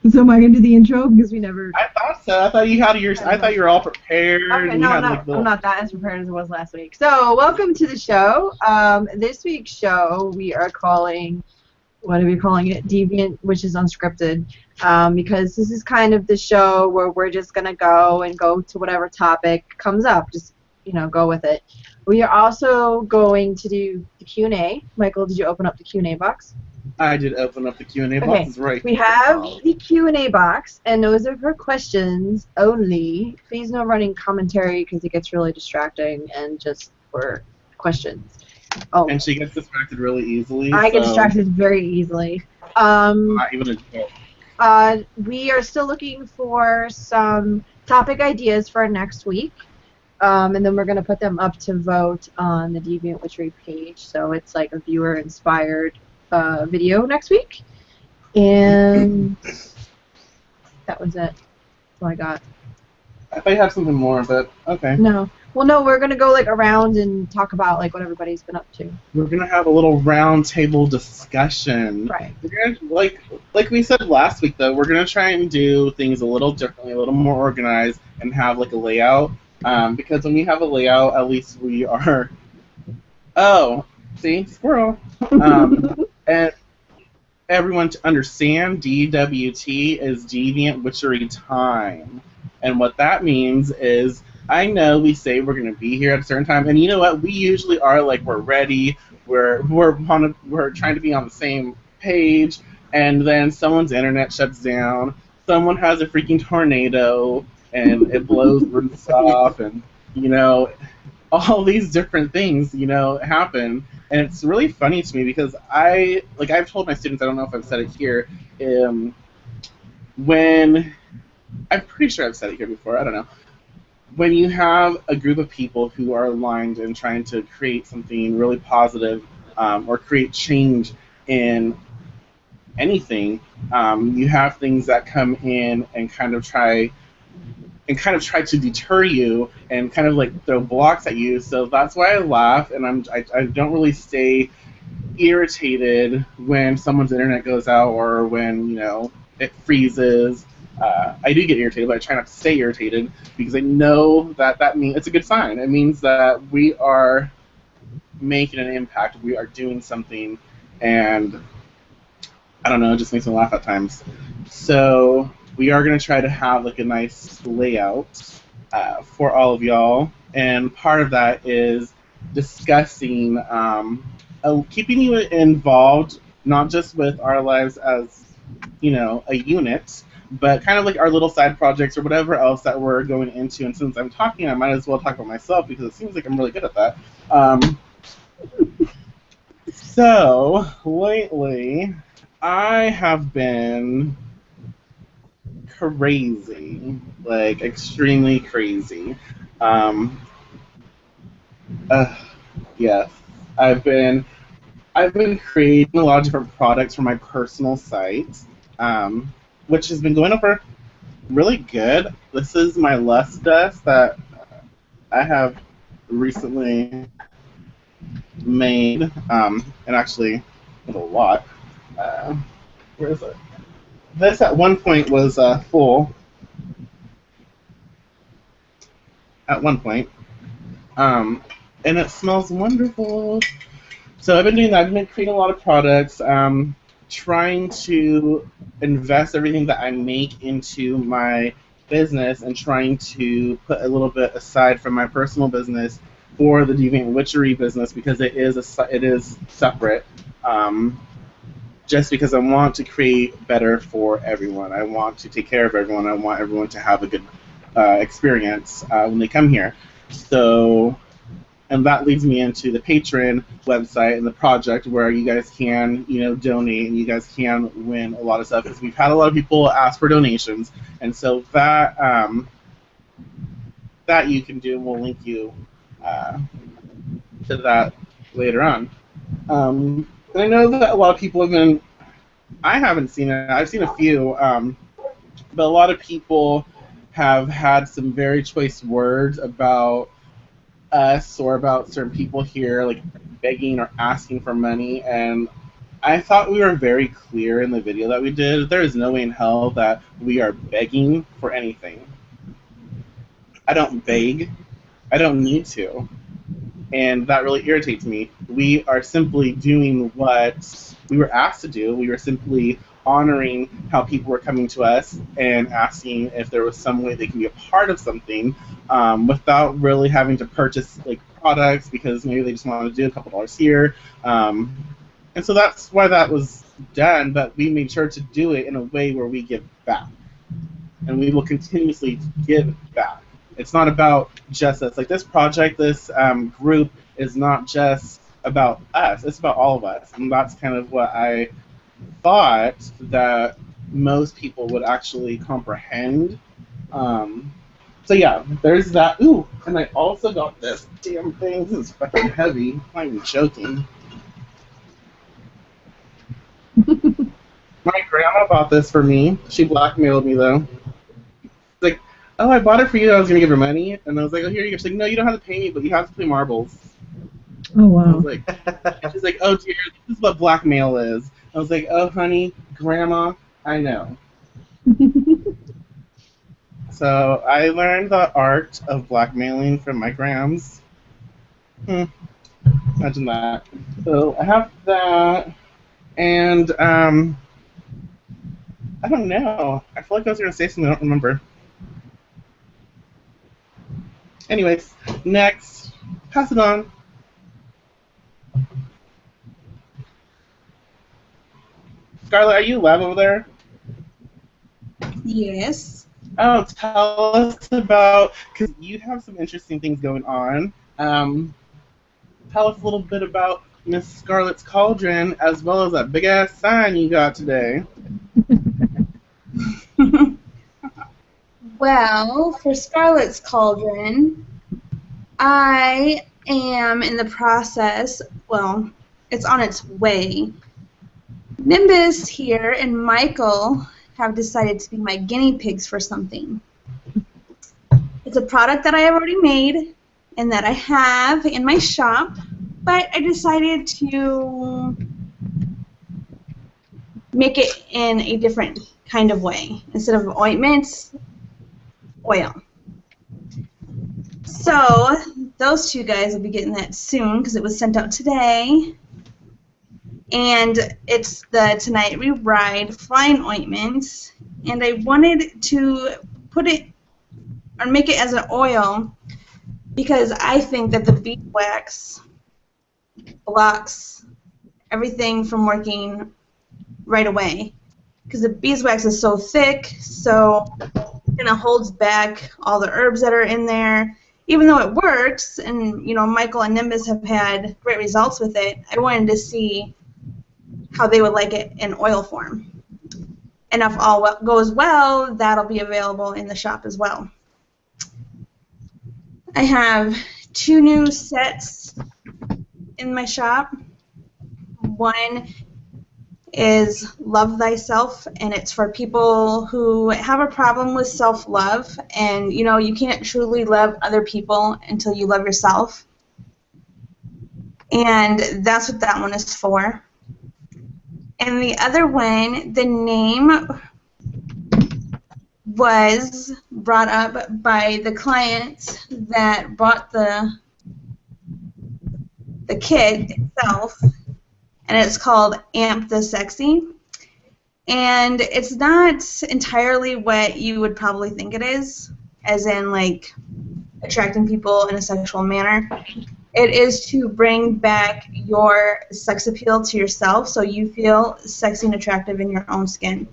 So am I gonna do the intro because we never? I thought so. I thought you had your. I thought you were all prepared. Okay, and no, you had, no, like, I'm not that as prepared as I was last week. So welcome to the show. This week's show we are calling. What are we calling it? Deviant Witches Unscripted. Because this is kind of the show where we're just gonna go to whatever topic comes up. Just go with it. We are also going to do the Q&A. Michael, did you open up the Q&A box? I did open up the Q&A box. Okay, It's right we here. have the Q&A box, and those are for questions only. Please no running commentary because it gets really distracting, and just for questions. Oh, And she gets distracted really easily. I get so distracted very easily. Not even a joke. We are still looking for some topic ideas for next week. And then we're going to put them up to vote on the Deviant Witchery page. So it's like a viewer-inspired video next week. And that was it. That's all I got. I thought you had something more, but okay. No. Well, no, we're going to go like around and talk about like what everybody's been up to. We're going to have a little round table discussion. Right. We're gonna, like we said last week, though, we're going to try and do things a little differently, a little more organized, and have like a layout. Because when we have a layout, at least we are... Oh, see? Squirrel. And everyone to understand, DWT is Deviant Witchery Time. And what that means is, I know we say we're going to be here at a certain time, and you know what? We usually are like, we're ready, we're trying to be on the same page, and then someone's internet shuts down, someone has a freaking tornado, and it blows roofs off, and, all these different things, happen. And it's really funny to me because I've told my students, I don't know if I've said it here, I'm pretty sure I've said it here before, I don't know. When you have a group of people who are aligned and trying to create something really positive or create change in anything, you have things that come in and kind of try to deter you and kind of like throw blocks at you. So that's why I laugh, and I don't really stay irritated when someone's internet goes out or when it freezes. I do get irritated, but I try not to stay irritated because I know that means it's a good sign. It means that we are making an impact. We are doing something, and I don't know, it just makes me laugh at times. So we are going to try to have like a nice layout for all of y'all, and part of that is discussing, keeping you involved, not just with our lives as a unit, but kind of like our little side projects or whatever else that we're going into. And since I'm talking, I might as well talk about myself because it seems like I'm really good at that. So lately, I have been crazy, like extremely crazy. Yes, I've been creating a lot of different products for my personal site, which has been going over really good. This is my lust dust that I have recently made, and actually with a lot. Where is it? This at one point was full. At one point, and it smells wonderful. So I've been doing that. I've been creating a lot of products, trying to invest everything that I make into my business and trying to put a little bit aside from my personal business for the Deviant Witchery business because it is separate. Just because I want to create better for everyone. I want to take care of everyone. I want everyone to have a good experience when they come here. So, and that leads me into the Patreon website and the project where you guys can, donate and you guys can win a lot of stuff because we've had a lot of people ask for donations, and so that you can do, and we'll link you to that later on. And I know that a lot of people have been. I haven't seen it. I've seen a few, but a lot of people have had some very choice words about us or about certain people here, like begging or asking for money, and I thought we were very clear in the video that we did. There is no way in hell that we are begging for anything. I don't beg. I don't need to. And that really irritates me. We are simply doing what we were asked to do. We were simply honoring how people were coming to us and asking if there was some way they can be a part of something, without really having to purchase like products, because maybe they just wanted to do a couple dollars here. And so that's why that was done, but we made sure to do it in a way where we give back. And we will continuously give back. It's not about just us. Like this project, this group is not just about us. It's about all of us. And that's kind of what I thought that most people would actually comprehend. So yeah, there's that. Ooh, and I also got this damn thing. This is fucking heavy. I'm not even joking. My grandma bought this for me. She blackmailed me though. Like, oh, I bought it for you. I was gonna give her money, and I was like, oh, here you go. She's like, no, you don't have to pay me, but you have to play marbles. Oh wow. I was like, she's like, oh dear, this is what blackmail is. I was like, oh honey, grandma, I know. So I learned the art of blackmailing from my grams. Imagine that. So I have that, and I don't know. I feel like I was gonna say something. I don't remember. Anyways, next. Pass it on. Scarlett, are you live over there? Yes. Oh, tell us about, because you have some interesting things going on. Tell us a little bit about Miss Scarlett's Cauldron, as well as that big-ass sign you got today. Well, for Scarlet's Cauldron, I am in the process, well, it's on its way. Nimbus here and Michael have decided to be my guinea pigs for something. It's a product that I have already made and that I have in my shop, but I decided to make it in a different kind of way. Instead of ointments, oil. So those two guys will be getting that soon because it was sent out today. And it's the Tonight We Ride flying ointment. And I wanted to put it or make it as an oil because I think that the beeswax blocks everything from working right away. Because the beeswax is so thick, so it kind of holds back all the herbs that are in there. Even though it works, and you know Michael and Nimbus have had great results with it, I wanted to see how they would like it in oil form. And if all goes well, that'll be available in the shop as well. I have 2 new sets in my shop. One is Love Thyself, and it's for people who have a problem with self-love, and you know you can't truly love other people until you love yourself. And that's what that one is for. And the other one, the name was brought up by the client that bought the kit itself, and it's called Amp the Sexy. And it's not entirely what you would probably think it is, as in like attracting people in a sexual manner. It is to bring back your sex appeal to yourself so you feel sexy and attractive in your own skin.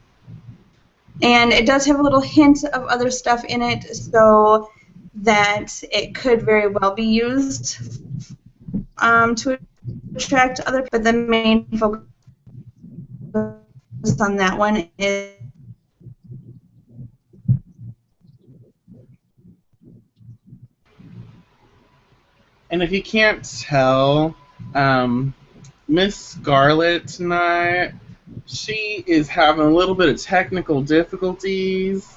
And it does have a little hint of other stuff in it so that it could very well be used to attract other people. But the main focus on that one is And if you can't tell, Miss Scarlett tonight, she is having a little bit of technical difficulties.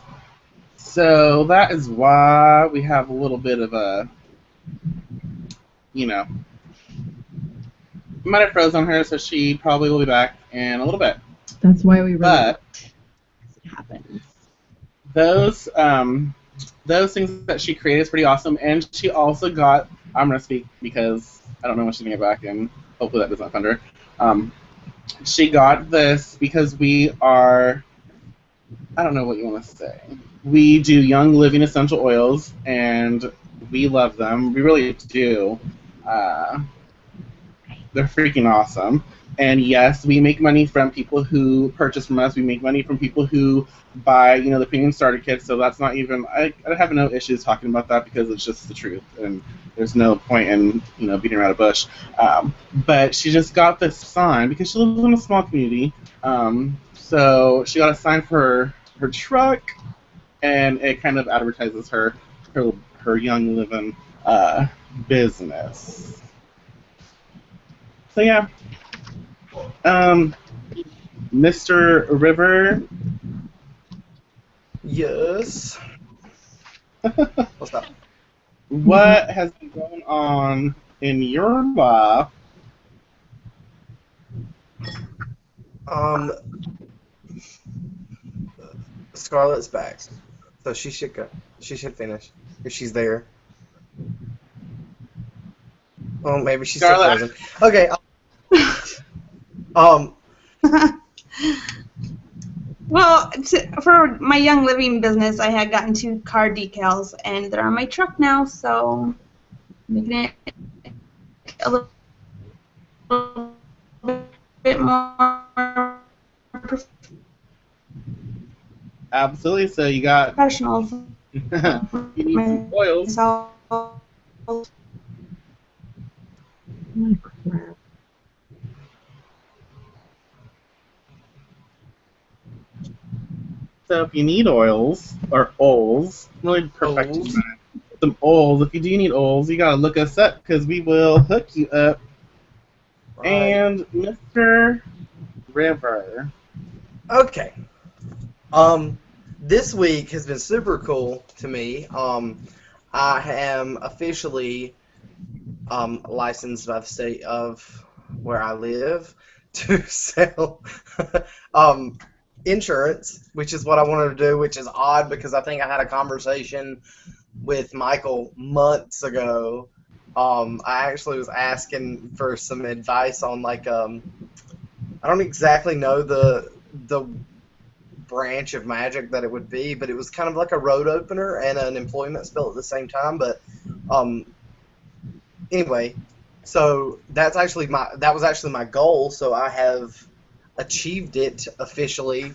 So that is why we have a little bit of a, you know, might have froze on her, so she probably will be back in a little bit. That's why we really But it happens. Those things that she created is pretty awesome, and she also got. I'm gonna speak because I don't know when she's gonna get back, and hopefully that doesn't offend her. She got this because we are. I don't know what you want to say. We do Young Living essential oils, and we love them. We really do. They're freaking awesome. And yes, we make money from people who purchase from us. We make money from people who buy, the premium starter kits. So that's not even. I have no issues talking about that because it's just the truth, and there's no point in beating around a bush. But she just got this sign because she lives in a small community. So she got a sign for her truck, and it kind of advertises her Young Living business. So yeah. Mr. River. Yes. What's up? What has been going on in your life? Scarlett's back, so she should go. She should finish if she's there. Oh, maybe she's still Scarlett. frozen. Okay. Well, for my Young Living business, I had gotten 2 car decals, and they're on my truck now, so making it a little bit more Absolutely. So you got. professional. You need some oils. So, Oh, crap. So if you need oils or oils, really perfect. Oils. Some oils. If you do need oils, you gotta look us up because we will hook you up. Right. And Mr. River. Okay. This week has been super cool to me. I am officially licensed by the state of where I live to sell insurance, which is what I wanted to do, which is odd because I think I had a conversation with Michael months ago. I actually was asking for some advice on I don't exactly know the branch of magic that it would be, but it was kind of like a road opener and an employment spell at the same time. But anyway, so that was actually my goal. So I have achieved it officially.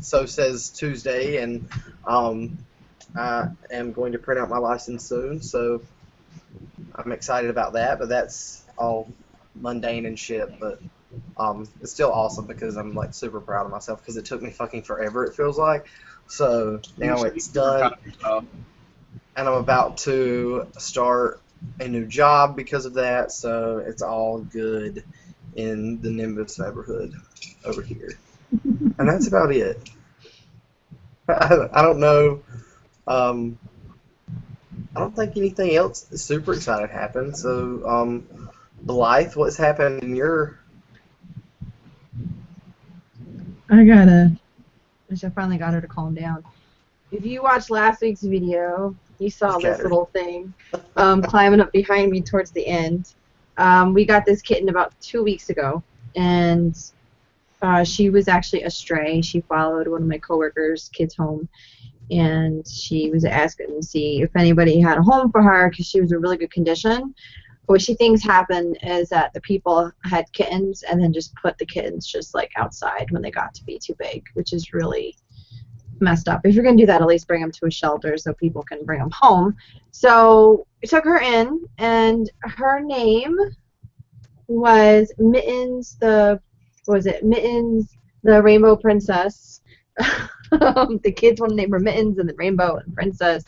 So says Tuesday, and I am going to print out my license soon. So I'm excited about that. But that's all mundane and shit. But it's still awesome because I'm super proud of myself because it took me fucking forever, it feels like. So now it's done, and I'm about to start a new job because of that, so it's all good in the Nimbus neighborhood over here. And that's about it. I don't know. I don't think anything else super exciting happened. So, Blythe, what's happened in your... I finally got her to calm down. If you watched last week's video, you saw this little thing climbing up behind me towards the end. We got this kitten about 2 weeks ago, and she was actually a stray. She followed one of my coworkers' kids home, and she was asking to see if anybody had a home for her because she was in really good condition. What she thinks happened is that the people had kittens and then just put the kittens just outside when they got to be too big, which is really messed up. If you're going to do that, at least bring them to a shelter so people can bring them home. So we took her in, and her name was Mittens Mittens the Rainbow Princess. The kids want to name her Mittens and the Rainbow and Princess.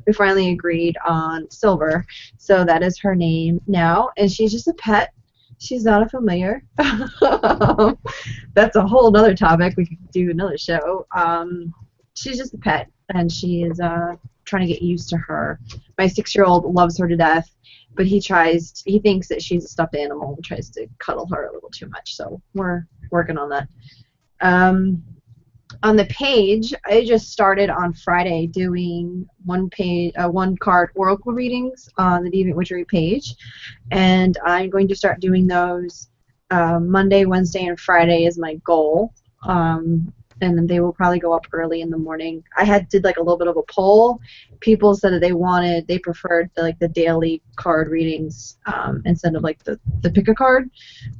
We finally agreed on Silver, so that is her name now, and she's just a pet. She's not a familiar. That's a whole other topic. We could do another show. She's just a pet, and she is trying to get used to her. My 6-year-old loves her to death, but he thinks that she's a stuffed animal and tries to cuddle her a little too much. So we're working on that. On the page, I just started on Friday doing one card oracle readings on the Deviant Witchery page, and I'm going to start doing those Monday, Wednesday, and Friday is my goal. And then they will probably go up early in the morning. I did like a little bit of a poll. People said that they preferred the daily card readings instead of like the pick a card,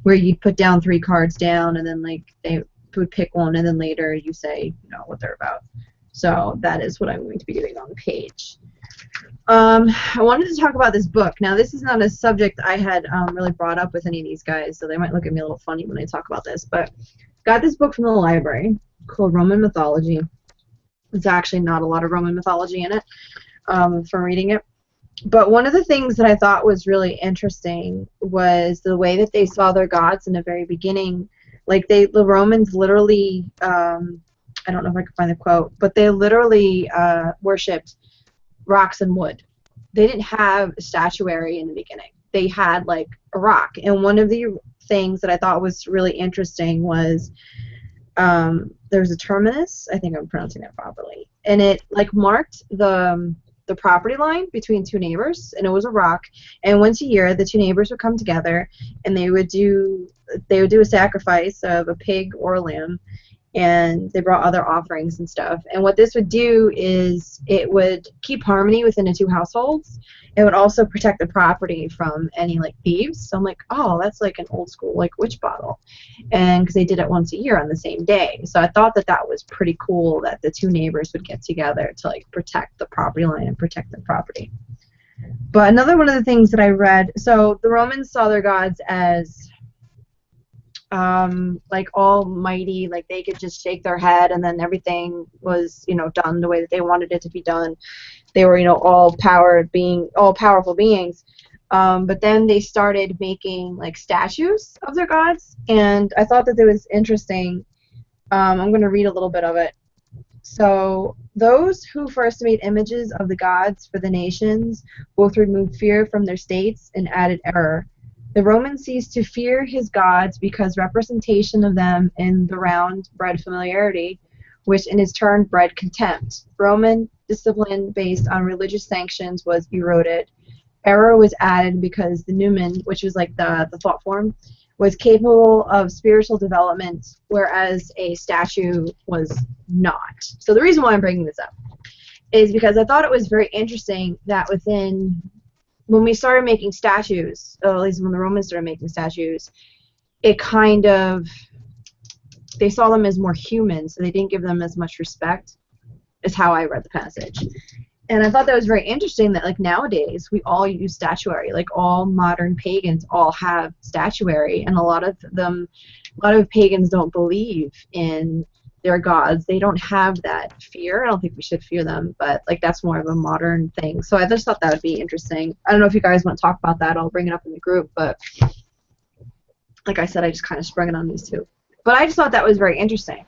where you put down 3 cards down and then like they would pick one and then later you say what they're about. So that is what I'm going to be doing on the page. I wanted to talk about this book. Now this is not a subject I had really brought up with any of these guys, so they might look at me a little funny when I talk about this, but got this book from the library called Roman Mythology. There's actually not a lot of Roman mythology in it from reading it. But one of the things that I thought was really interesting was the way that they saw their gods in the very beginning. Like the Romans literally, I don't know if I can find the quote, but they literally worshipped rocks and wood. They didn't have statuary in the beginning. They had like a rock. And one of the things that I thought was really interesting was there's a terminus, I think I'm pronouncing that properly, and it like marked the property line between 2 neighbors, and it was a rock, and once a year the 2 neighbors would come together and they would do a sacrifice of a pig or a lamb, and they brought other offerings and stuff. And what this would do is it would keep harmony within the 2 households. It would also protect the property from any like thieves. So I'm like, oh, that's like an old school like witch bottle, and because they did it once a year on the same day. So I thought that was pretty cool that the 2 neighbors would get together to like protect the property line and protect the property. But another one of the things that I read, so the Romans saw their gods as like almighty, like they could just shake their head and then everything was done the way that they wanted it to be done. They were all powerful beings, but then they started making like statues of their gods, and I thought that it was interesting. I'm going to read a little bit of it. So those who first made images of the gods for the nations both removed fear from their states and added error. The Roman ceased to fear his gods because representation of them in the round bred familiarity, which in his turn bred contempt. Roman discipline based on religious sanctions was eroded. Error was added because the numen, which was like the thought form, was capable of spiritual development, whereas a statue was not. So the reason why I'm bringing this up is because I thought it was very interesting that when we started making statues, or at least when the Romans started making statues, it kind of, they saw them as more human, so they didn't give them as much respect, is how I read the passage. And I thought that was very interesting that like nowadays we all use statuary, like all modern pagans all have statuary, and a lot of pagans don't believe in their gods. They don't have that fear. I don't think we should fear them, but like that's more of a modern thing. So I just thought that would be interesting. I don't know if you guys want to talk about that. I'll bring it up in the group, but like I said, I just kind of sprung it on these 2. But I just thought that was very interesting.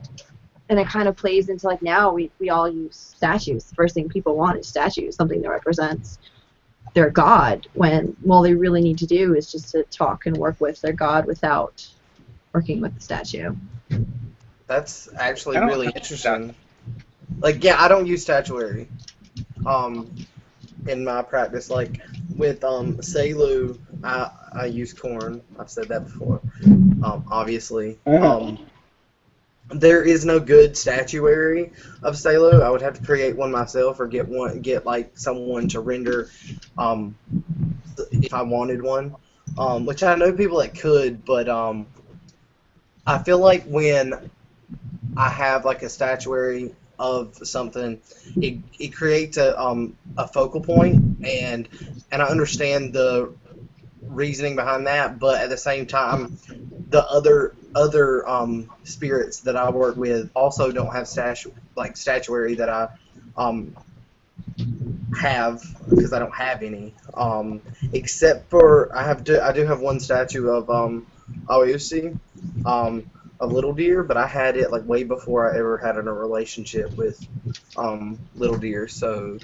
And it kind of plays into like now we all use statues. The first thing people want is statues, something that represents their god, when all they really need to do is just to talk and work with their god without working with the statue. That's actually really interesting. Like, yeah, I don't use statuary in my practice. Like, with Selu, I use corn. I've said that before, obviously. There is no good statuary of Selu. I would have to create one myself or get like someone to render if I wanted one, which I know people that could, but I feel like when I have like a statuary of something, it creates a focal point, and I understand the reasoning behind that, but at the same time, the other spirits that I work with also don't have statuary that I have, because I don't have any, except for I do have one statue of Aoyusi, of Little Deer, but I had it like way before I ever had a relationship with Little Deer. So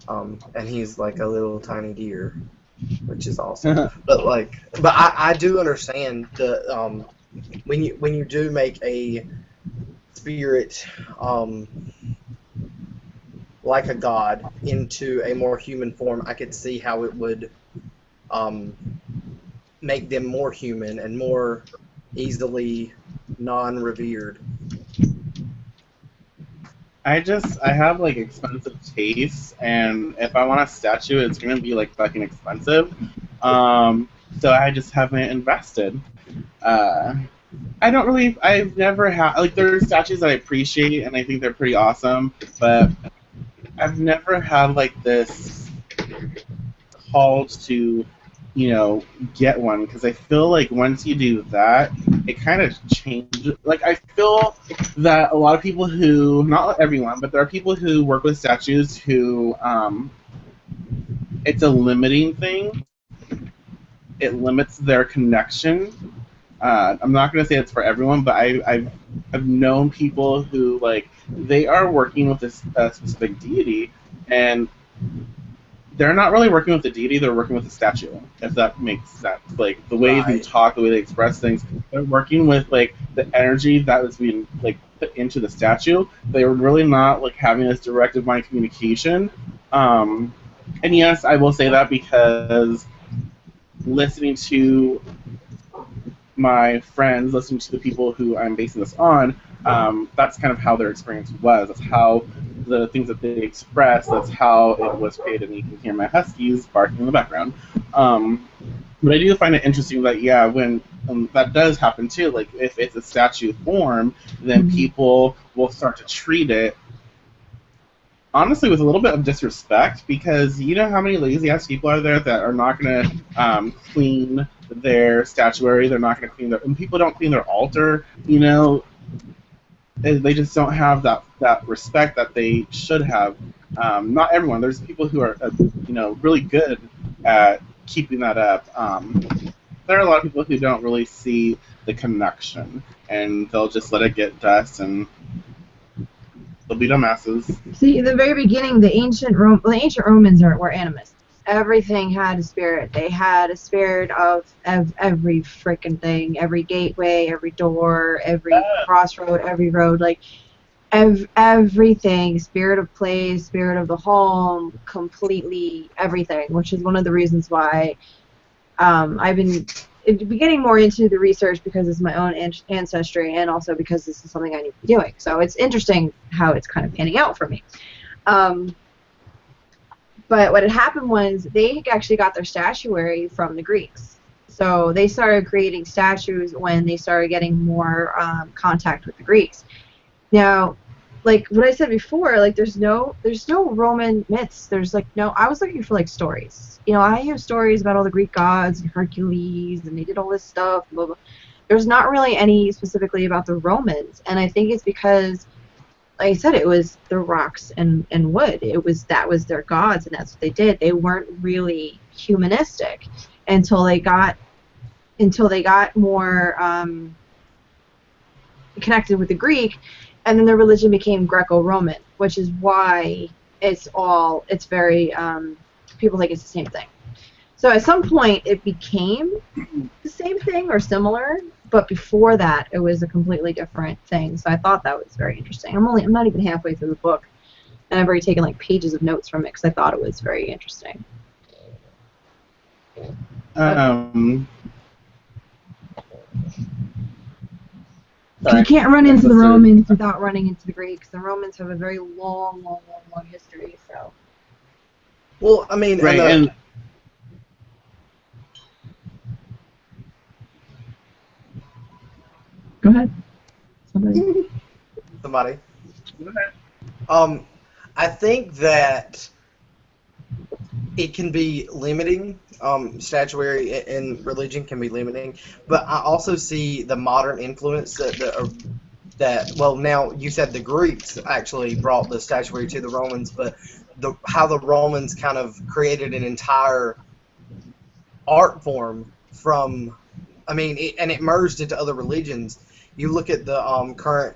and he's like a little tiny deer. which is awesome. But I do understand the when you do make a spirit like a god into a more human form, I could see how it would make them more human and more easily non-revered. I have like expensive tastes, and if I want a statue, it's gonna be like fucking expensive. So I just haven't invested. I've never had, like, there are statues that I appreciate and I think they're pretty awesome, but I've never had like this call to, get one, because I feel like once you do that, it kind of changes. Like, I feel that a lot of people who, not everyone, but there are people who work with statues who, it's a limiting thing. It limits their connection. I'm not going to say it's for everyone, but I've known people who, like, they are working with this specific deity, and they're not really working with the deity, they're working with the statue, if that makes sense. Like, the way they talk, the way they express things, they're working with, like, the energy that was being, like, put into the statue. They were really not, like, having this direct divine communication. And yes, I will say that because listening to my friends, listening to the people who I'm basing this on, that's kind of how their experience was. That's how the things that they express, that's how it was created. And you can hear my huskies barking in the background. But I do find it interesting that, yeah, when that does happen too, like if it's a statue form, then people will start to treat it honestly with a little bit of disrespect, because you know how many lazy ass people are there that are not going to clean their statuary, they're not going to clean and people don't clean their altar, they just don't have that respect that they should have. Not everyone. There's people who are really good at keeping that up. There are a lot of people who don't really see the connection, and they'll just let it get dust, and they'll be dumbasses. See, in the very beginning, the ancient Romans were animists. Everything had a spirit. They had a spirit of every freaking thing, every gateway, every door, every crossroad, every road, like everything. Spirit of place, spirit of the home, completely everything. Which is one of the reasons why I've been getting more into the research, because it's my own ancestry, and also because this is something I need to be doing. So it's interesting how it's kind of panning out for me. But what had happened was they actually got their statuary from the Greeks. So they started creating statues when they started getting more contact with the Greeks. Now, like what I said before, like there's no Roman myths. There's like no. I was looking for like stories. I hear stories about all the Greek gods and Hercules, and they did all this stuff. Blah, blah. There's not really any specifically about the Romans, and I think it's because, like I said, it was the rocks and wood. That was their gods, and that's what they did. They weren't really humanistic until they got more connected with the Greek, and then their religion became Greco-Roman, which is why it's very people think it's the same thing. So at some point it became the same thing or similar, but before that it was a completely different thing. So I thought that was very interesting. I'm not even halfway through the book, and I've already taken like pages of notes from it because I thought it was very interesting. You can't run into the Romans without running into the Greeks. The Romans have a very long history. So. Well, I mean, right, and go ahead. Somebody. I think that it can be limiting. Statuary and religion can be limiting, but I also see the modern influence that well, now you said the Greeks actually brought the statuary to the Romans, but how the Romans kind of created an entire art form from, and it merged into other religions. You look at the current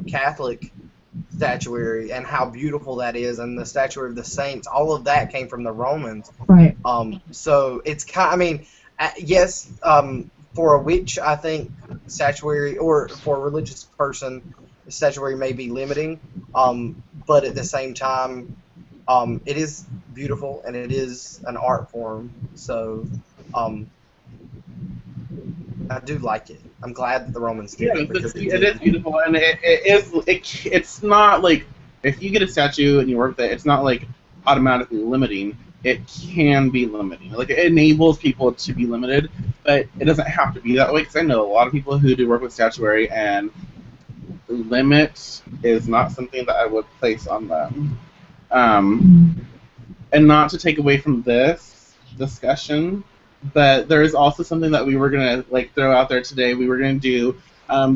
Catholic statuary and how beautiful that is, and the statuary of the saints. All of that came from the Romans. Right. So it's kind. I mean, yes. For a witch, I think statuary, or for a religious person, statuary may be limiting. But at the same time, it is beautiful and it is an art form. So, I do like it. I'm glad that the Romans did it because it is beautiful, and it's not like if you get a statue and you work with it, it's not like automatically limiting. It can be limiting. Like, it enables people to be limited, but it doesn't have to be that way, because I know a lot of people who do work with statuary, and limit is not something that I would place on them. And not to take away from this discussion, but there is also something that we were going to like throw out there today. We were going to do,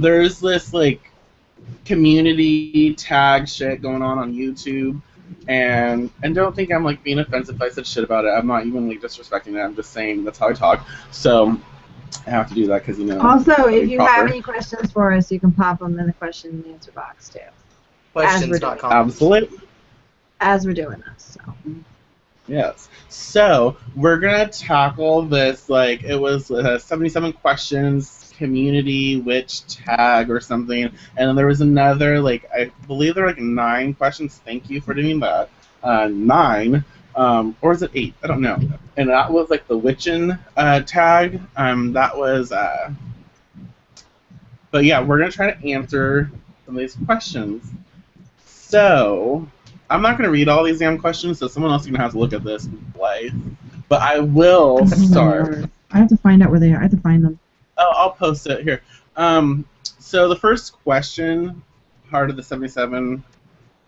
there's this like community tag shit going on YouTube. And don't think I'm like being offensive if I said shit about it. I'm not even like disrespecting it. I'm just saying that's how I talk. So I have to do that because, you know. Also, if you have any questions for us, you can pop them in the question and answer box too. Questions, not comments. Absolutely. As we're doing this. So. Yes. So we're gonna tackle this like it was 77 questions community witch tag or something, and then there was another like I believe there were like 9 questions. Thank you for doing that. 9, or is it 8? I don't know. And that was like the Witchin tag. That was. But yeah, we're gonna try to answer some of these questions. So. I'm not going to read all these damn questions, so someone else is going to have to look at this and play. But I will start. I have to find out where they are. I have to find them. Oh, I'll post it here. So the first question, part of the 77.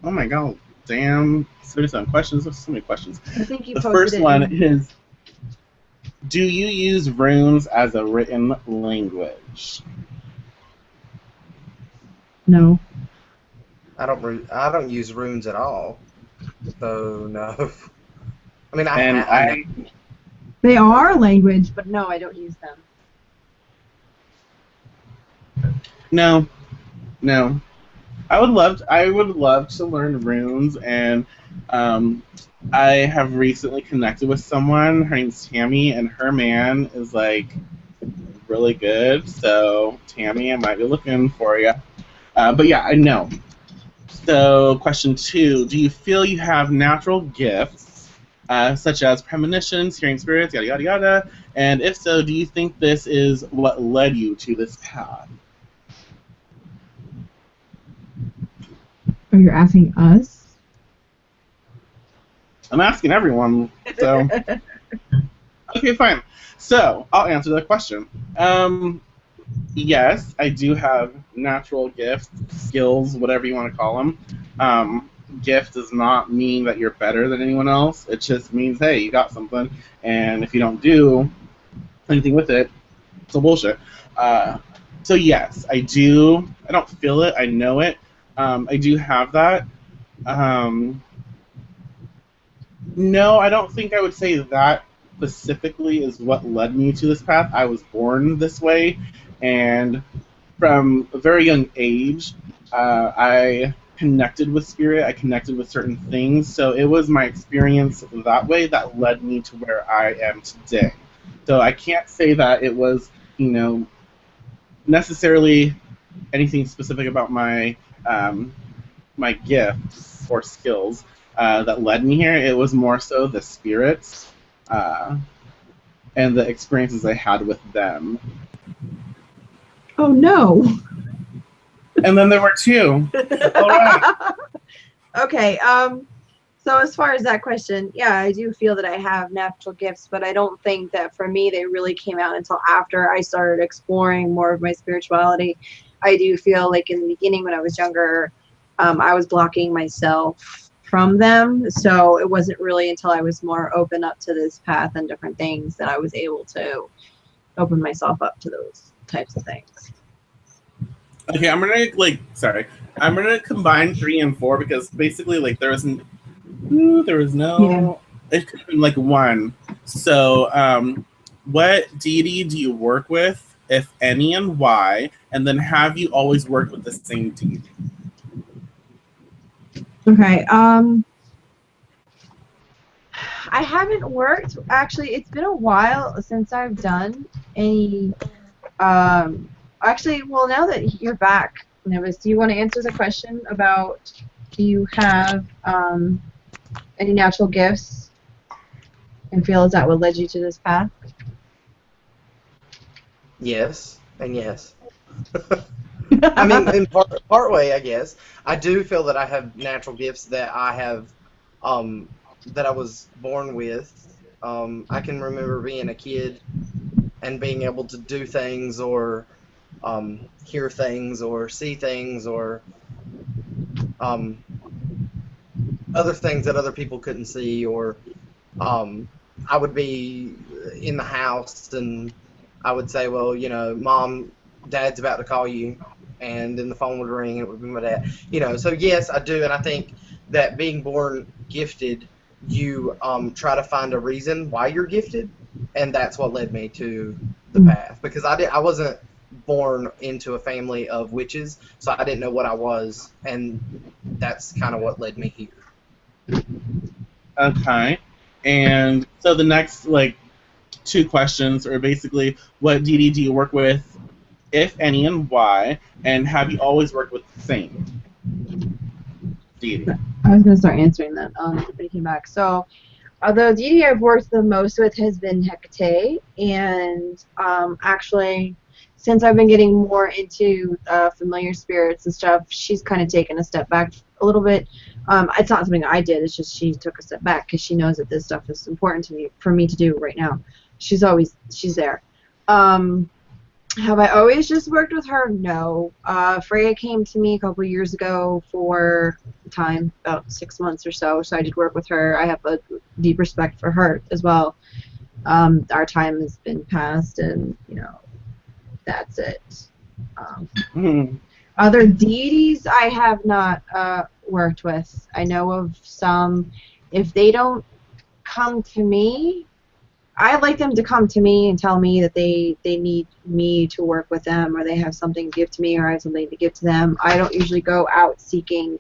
Oh my god, damn, 77 questions. There's so many questions. I think you the posted first it one is, do you use runes as a written language? No. I don't use runes at all, so no. I mean, They are a language, but no, I don't use them. No. I would love to learn runes, and I have recently connected with someone. Her name's Tammy, and her man is like really good. So Tammy, I might be looking for you. But yeah, I know. So, question 2, do you feel you have natural gifts, such as premonitions, hearing spirits, yada yada yada, and if so, do you think this is what led you to this path? Oh, you're asking us? I'm asking everyone, so... Okay, fine. So, I'll answer that question. Yes, I do have natural gifts, skills, whatever you want to call them. Gift does not mean that you're better than anyone else. It just means, hey, you got something, and if you don't do anything with it, it's all bullshit. So yes, I do. I don't feel it. I know it. I do have that. No, I don't think I would say that specifically is what led me to this path. I was born this way. And from a very young age, I connected with spirit. I connected with certain things. So it was my experience that way that led me to where I am today. So I can't say that it was, necessarily anything specific about my my gifts or skills that led me here. It was more so the spirits and the experiences I had with them. Oh no. And then there were 2. All right. Okay. So as far as that question, yeah, I do feel that I have natural gifts, but I don't think that for me they really came out until after I started exploring more of my spirituality. I do feel like in the beginning when I was younger, I was blocking myself from them. So it wasn't really until I was more open up to this path and different things that I was able to open myself up to those types of things. Okay, I'm gonna combine 3 and 4 because basically there was no it could have been like 1. So what deity do you work with, if any, and why? And then have you always worked with the same deity? Okay. I haven't worked. Actually, it's been a while since I've done any. Actually, well, now that you're back, Nevis, do you want to answer the question about do you have any natural gifts and feel is that what led you to this path? Yes, and yes. I mean, in part way, I guess. I do feel that I have natural gifts that I have, that I was born with. I can remember being a kid and being able to do things or hear things or see things or um, other things that other people couldn't see, or I would be in the house and I would say, well, Mom, Dad's about to call you, and then the phone would ring and it would be my dad. So yes, I do, and I think that being born gifted, you try to find a reason why you're gifted, and that's what led me to the path, because I wasn't born into a family of witches, so I didn't know what I was, and that's kind of what led me here. Okay. And so the next, two questions are basically, what deity do you work with, if any, and why? And have you always worked with the same deity? I was going to start answering that when you came back. So, the deity I've worked the most with has been Hecate, and actually, since I've been getting more into familiar spirits and stuff, she's kind of taken a step back a little bit. It's not something I did; it's just she took a step back because she knows that this stuff is important to me for me to do right now. She's there. Have I always just worked with her? No. Freya came to me a couple years ago for time, about 6 months or so I did work with her. I have a deep respect for her as well. Our time has been passed, and, that's it. Other deities I have not worked with. I know of some. If they don't come to me, I'd like them to come to me and tell me that they need me to work with them, or they have something to give to me, or I have something to give to them. I don't usually go out seeking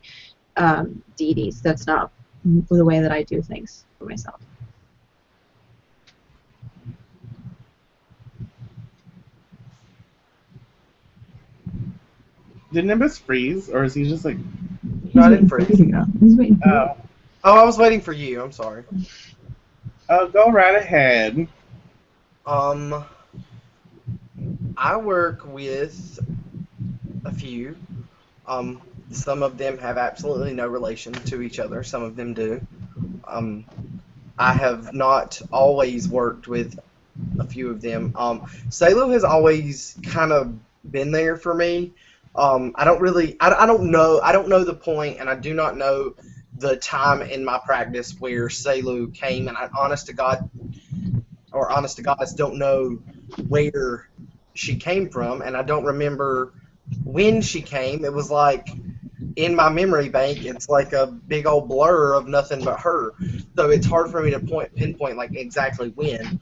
deities. That's not the way that I do things for myself. Did Nimbus freeze, or is he just like... No, I didn't freeze. He's waiting for you. Oh, I was waiting for you. I'm sorry. Oh, go right ahead. I work with a few. Some of them have absolutely no relation to each other. Some of them do. I have not always worked with a few of them. Salo has always kind of been there for me. I don't know the point, and I do not know the time in my practice where Salo came, and I honest to God, don't know where she came from, and I don't remember when she came. It was like in my memory bank, it's like a big old blur of nothing but her. So it's hard for me to pinpoint like exactly when.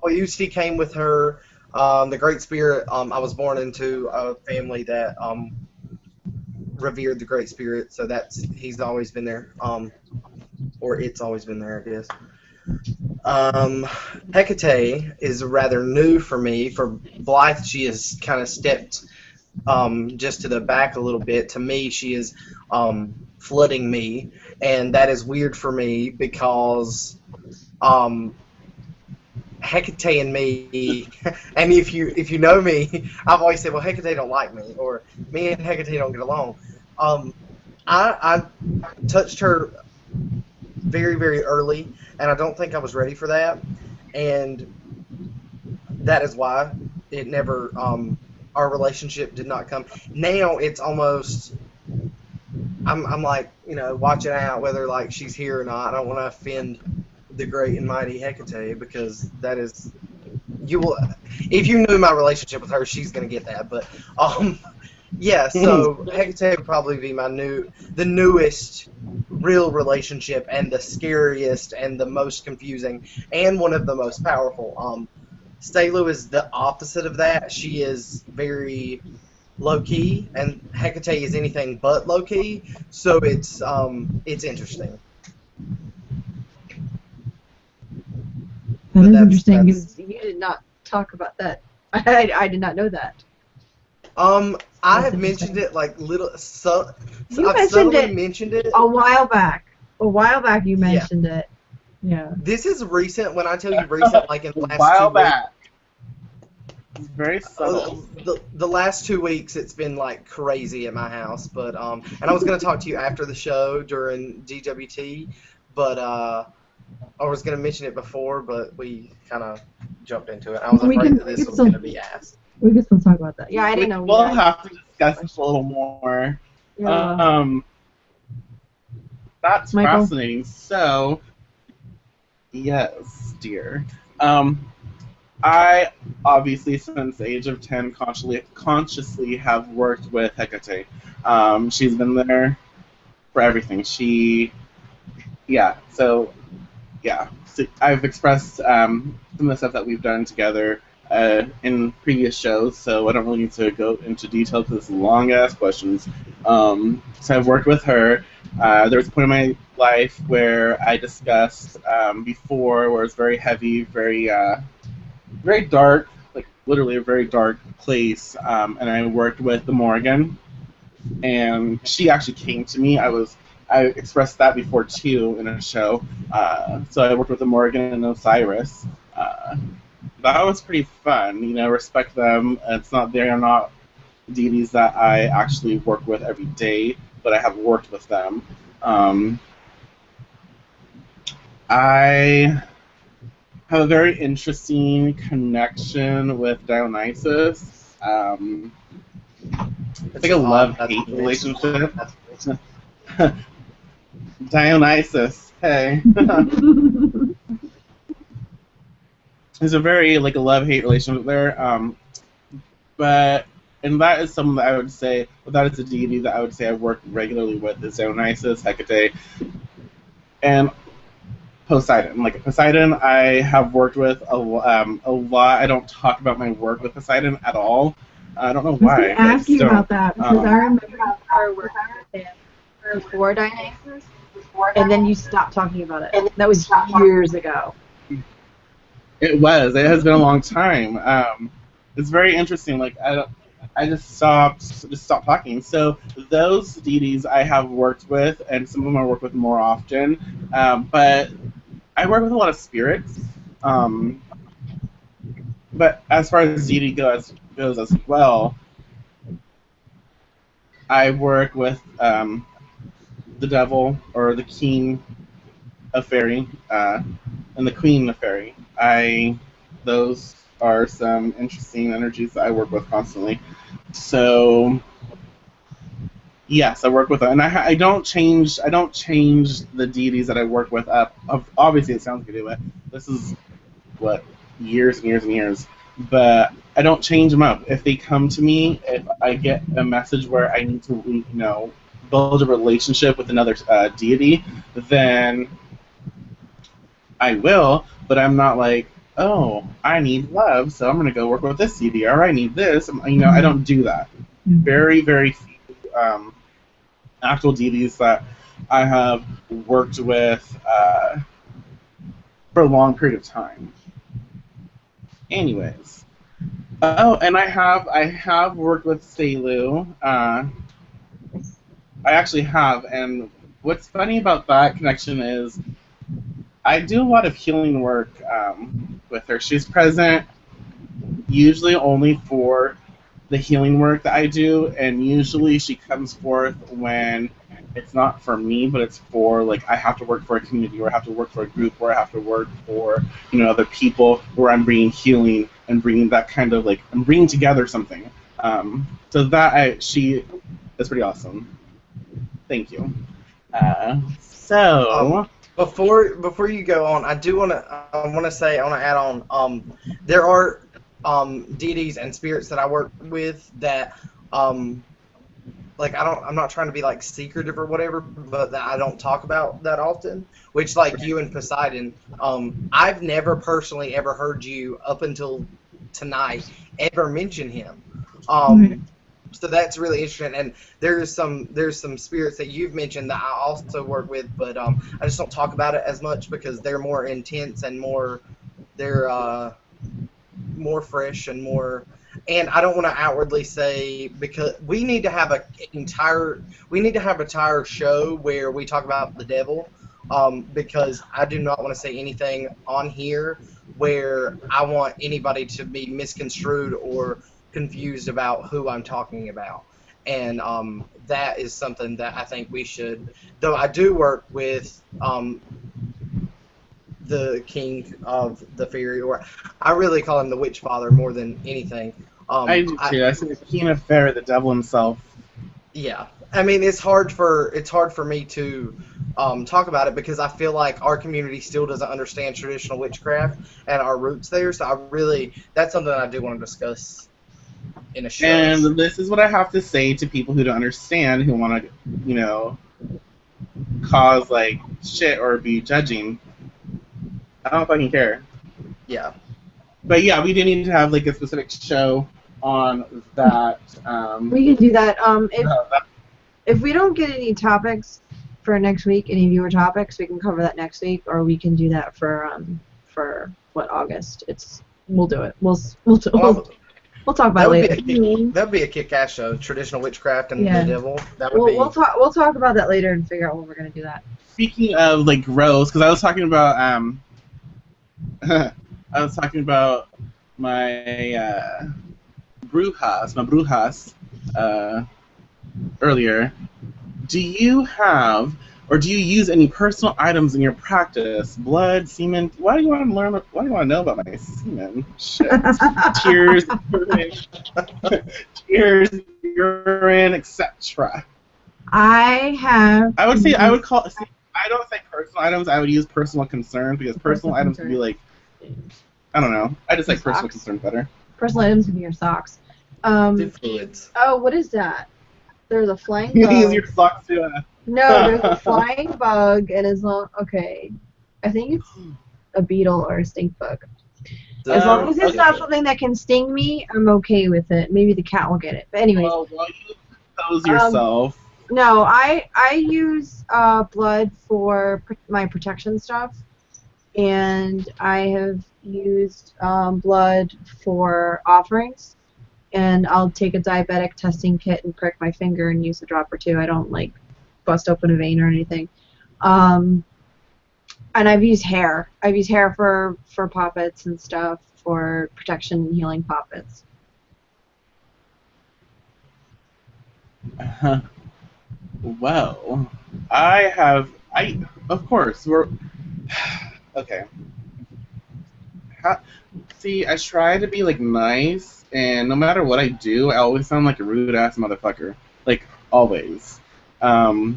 Oyusi came with her. The Great Spirit. I was born into a family that revered the Great Spirit, so he's always been there. Or it's always been there, I guess. Hecate is rather new for me. For Blythe, she has kind of stepped just to the back a little bit. To me, she is flooding me, and that is weird for me because Hecate and me, and if you know me, I've always said, well, Hecate don't like me, or me and Hecate don't get along. I touched her very, very early, and I don't think I was ready for that, and that is why it never, our relationship did not come. Now it's almost, I'm like, watching out whether like she's here or not. I don't want to offend the great and mighty Hecate, because that is, if you knew my relationship with her, she's gonna get that. But yeah, so Hecate would probably be the newest real relationship, and the scariest, and the most confusing, and one of the most powerful. Stalu is the opposite of that. She is very low key, and Hecate is anything but low key. So it's interesting. That But is that's interesting because you did not talk about that. I did not know that. I That's have mentioned it like You I've mentioned subtly it mentioned it. a while back. A while back you Yeah. mentioned it. Yeah. This is recent. When I tell you recent, like in A the last while 2 weeks. back. It's very subtle. The last 2 weeks it's been like crazy at my house, but and I was gonna talk to you after the show during DWT, but I was gonna mention it before, but we kind of jumped into it. I was afraid that this was gonna be asked. We can still talk about that. Yeah, I didn't know. We'll have to discuss this a little more. Yeah. That's Michael? fascinating. So, yes, dear. I obviously, since the age of 10, consciously have worked with Hecate. She's been there for everything. So I've expressed some of the stuff that we've done together in previous shows, so I don't really need to go into detail because it's long-ass questions. So I've worked with her. There was a point in my life where I discussed before where it's very heavy, very dark, like literally a very dark place, and I worked with the Morrigan, and she actually came to me. I expressed that before too in a show. So I worked with the Morrigan and Osiris. That was pretty fun. Respect them. They are not deities that I actually work with every day, but I have worked with them. I have a very interesting connection with Dionysus. It's like a love-hate relationship. Dionysus, hey. There's a very a love-hate relationship there. And that is something that I would say, that is a deity that I would say I work regularly with, is Dionysus, Hecate, and Poseidon. Poseidon, I have worked with a lot. I don't talk about my work with Poseidon at all. I don't know why. I was going to ask you about that because I remember our work with him before Dionysus, and then you stopped talking about it. That was years ago. It has been a long time. It's very interesting. I just stopped talking. So those deities I have worked with, and some of them I work with more often. But I work with a lot of spirits. But as far as deity goes as well, I work with the devil, or the king of fairy, and the queen of fairy. Those are some interesting energies that I work with constantly. So yes, I work with them, and I don't change the deities that I work with up. Obviously, it sounds good, but this is years and years and years. But I don't change them up. If they come to me, if I get a message where I need to, build a relationship with another deity, then I will. But I'm not like, oh, I need love, so I'm going to go work with this deity, or I need this. I don't do that. Very, very few actual deities that I have worked with for a long period of time. Anyways. Oh, and I have worked with Selu. I actually have, and what's funny about that connection is I do a lot of healing work with her. She's present usually only for the healing work that I do, and usually she comes forth when it's not for me, but it's for I have to work for a community, or I have to work for a group, or I have to work for other people, where I'm bringing healing and bringing that kind of I'm bringing together something. So that she is pretty awesome. Thank you. Before you go on, I want to add on. There are deities and spirits that I work with that I'm not trying to be secretive or whatever, but that I don't talk about that often. Which you and Poseidon, I've never personally ever heard you up until tonight ever mention him. So that's really interesting, and there's some spirits that you've mentioned that I also work with, but I just don't talk about it as much because they're more intense and they're more fresh and more. And I don't want to outwardly say, because we need to have an entire show where we talk about the devil, because I do not want to say anything on here where I want anybody to be misconstrued or confused about who I'm talking about. And that is something that I think we should. Though I do work with the king of the fairy, or I really call him the witch father more than anything. I do too. I say the king of fairy, the devil himself. Yeah, I mean it's hard for me to talk about it because I feel like our community still doesn't understand traditional witchcraft and our roots there. So that's something I do want to discuss in a show. And this is what I have to say to people who don't understand, who want to, cause like shit or be judging. I don't fucking care. Yeah. But yeah, we do need to have like a specific show on that. We can do that. If we don't get any topics for next week, any viewer topics, we can cover that next week, or we can do that for August. We'll do it. We'll talk about it later. That would be a kick-ass show. Traditional witchcraft and the devil. We'll talk about that later and figure out when we're gonna do that. Speaking of like gross, because I was talking about my brujas earlier. Do you have or do you use any personal items in your practice? Blood, semen? Why do you want to learn? Why do you want to know about my semen? Shit. Tears, urine, etc. I would call. I don't say personal items. I would use personal concerns because personal items would be like, I don't know. I just like personal concerns better. Personal items would be your socks. Fluids. Oh, what is that? There's a flying bug. You use your socks to. No, there's a flying bug, and okay, I think it's a beetle or a stink bug. As long as it's not something that can sting me, I'm okay with it. Maybe the cat will get it. But anyway. Well, you expose yourself. No, I use blood for my protection stuff, and I have used blood for offerings, and I'll take a diabetic testing kit and prick my finger and use a drop or two. I don't like bust open a vein or anything. And I've used hair. I've used hair for poppets and stuff for protection and healing poppets. Well, of course, we're, okay. See, I try to be, like, nice, and no matter what I do, I always sound like a rude-ass motherfucker. Like, always. So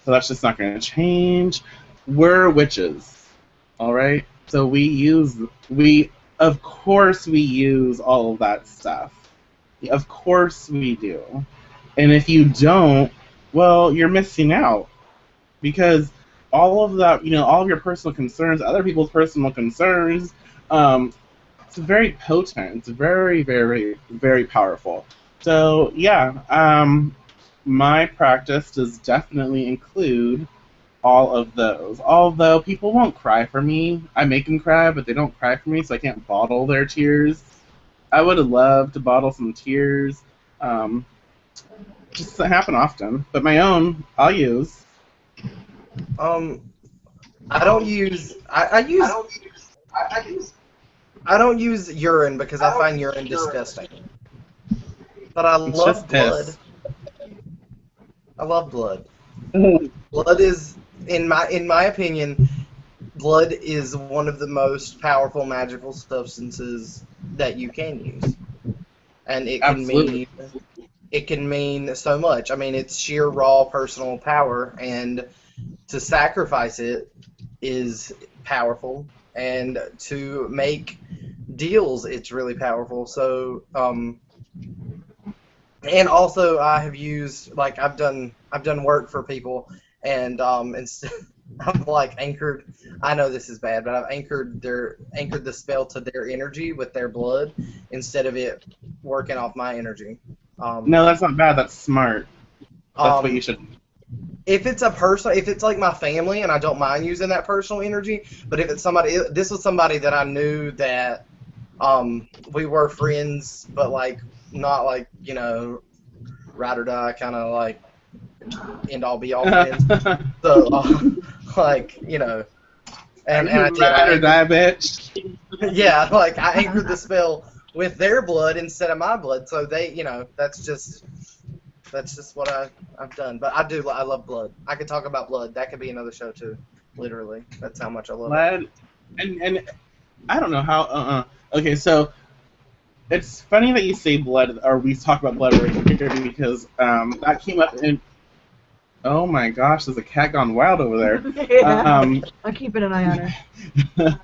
that's just not going to change. We're witches, alright? So of course we use all of that stuff. Of course we do. And if you don't, well, you're missing out. Because all of that, all of your personal concerns, other people's personal concerns, it's very potent. It's very, very, very powerful. So, yeah, my practice does definitely include all of those. Although people won't cry for me. I make them cry, but they don't cry for me, so I can't bottle their tears. I would have loved to bottle some tears. Just doesn't happen often. But my own, I'll use. I don't use urine because I find urine disgusting. But I love blood. I love blood. Blood is, in my opinion, blood is one of the most powerful magical substances that you can use, and it can mean so much. I mean, it's sheer raw personal power, and to sacrifice it is powerful, and to make deals, it's really powerful. So, and also I have used, like, I've done work for people, and I've like anchored. I know this is bad, but I've anchored the spell to their energy with their blood instead of it working off my energy. No, that's not bad. That's smart. That's what you should. If it's like my family, and I don't mind using that personal energy, but if it's somebody, this was somebody that I knew that we were friends, but like not like ride or die kind of like end all be all friends. So like and I did. Ride or die, bitch. Yeah, like I anchored the spell with their blood instead of my blood, so they that's just what I've done. But I love blood. I could talk about blood. That could be another show too. Literally, that's how much I love it. And I don't know how. Okay, so it's funny that you say blood, or we talk about blood right here, because that came up in. Oh my gosh, there's a cat gone wild over there. Yeah. I'm keeping an eye on her.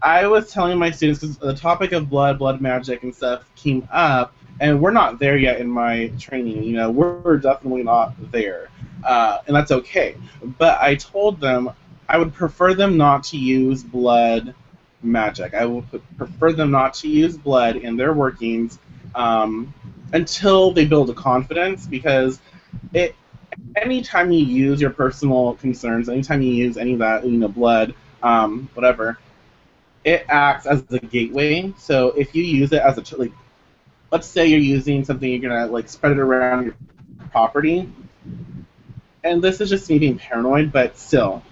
I was telling my students, because the topic of blood magic and stuff came up, and we're not there yet in my training. We're definitely not there, and that's okay. But I told them I would prefer them not to use blood magic. I would prefer them not to use blood in their workings until they build a confidence, because anytime you use your personal concerns, anytime you use any of that, blood, whatever, it acts as a gateway. So if you use it as let's say you're using something, you're gonna spread it around your property, and this is just me being paranoid, but still,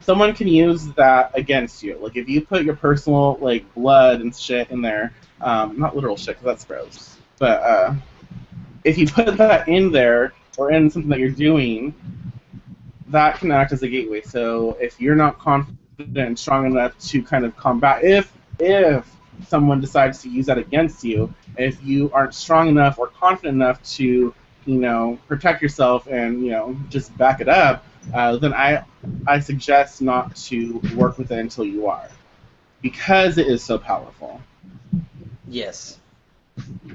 someone can use that against you. Like if you put your personal blood and shit in there, not literal shit, 'cause that's gross, but if you put that in there or in something that you're doing, that can act as a gateway. So if you're not confident and strong enough to kind of combat, if someone decides to use that against you, if you aren't strong enough or confident enough to protect yourself and just back it up, then I suggest not to work with it until you are, because it is so powerful. Yes.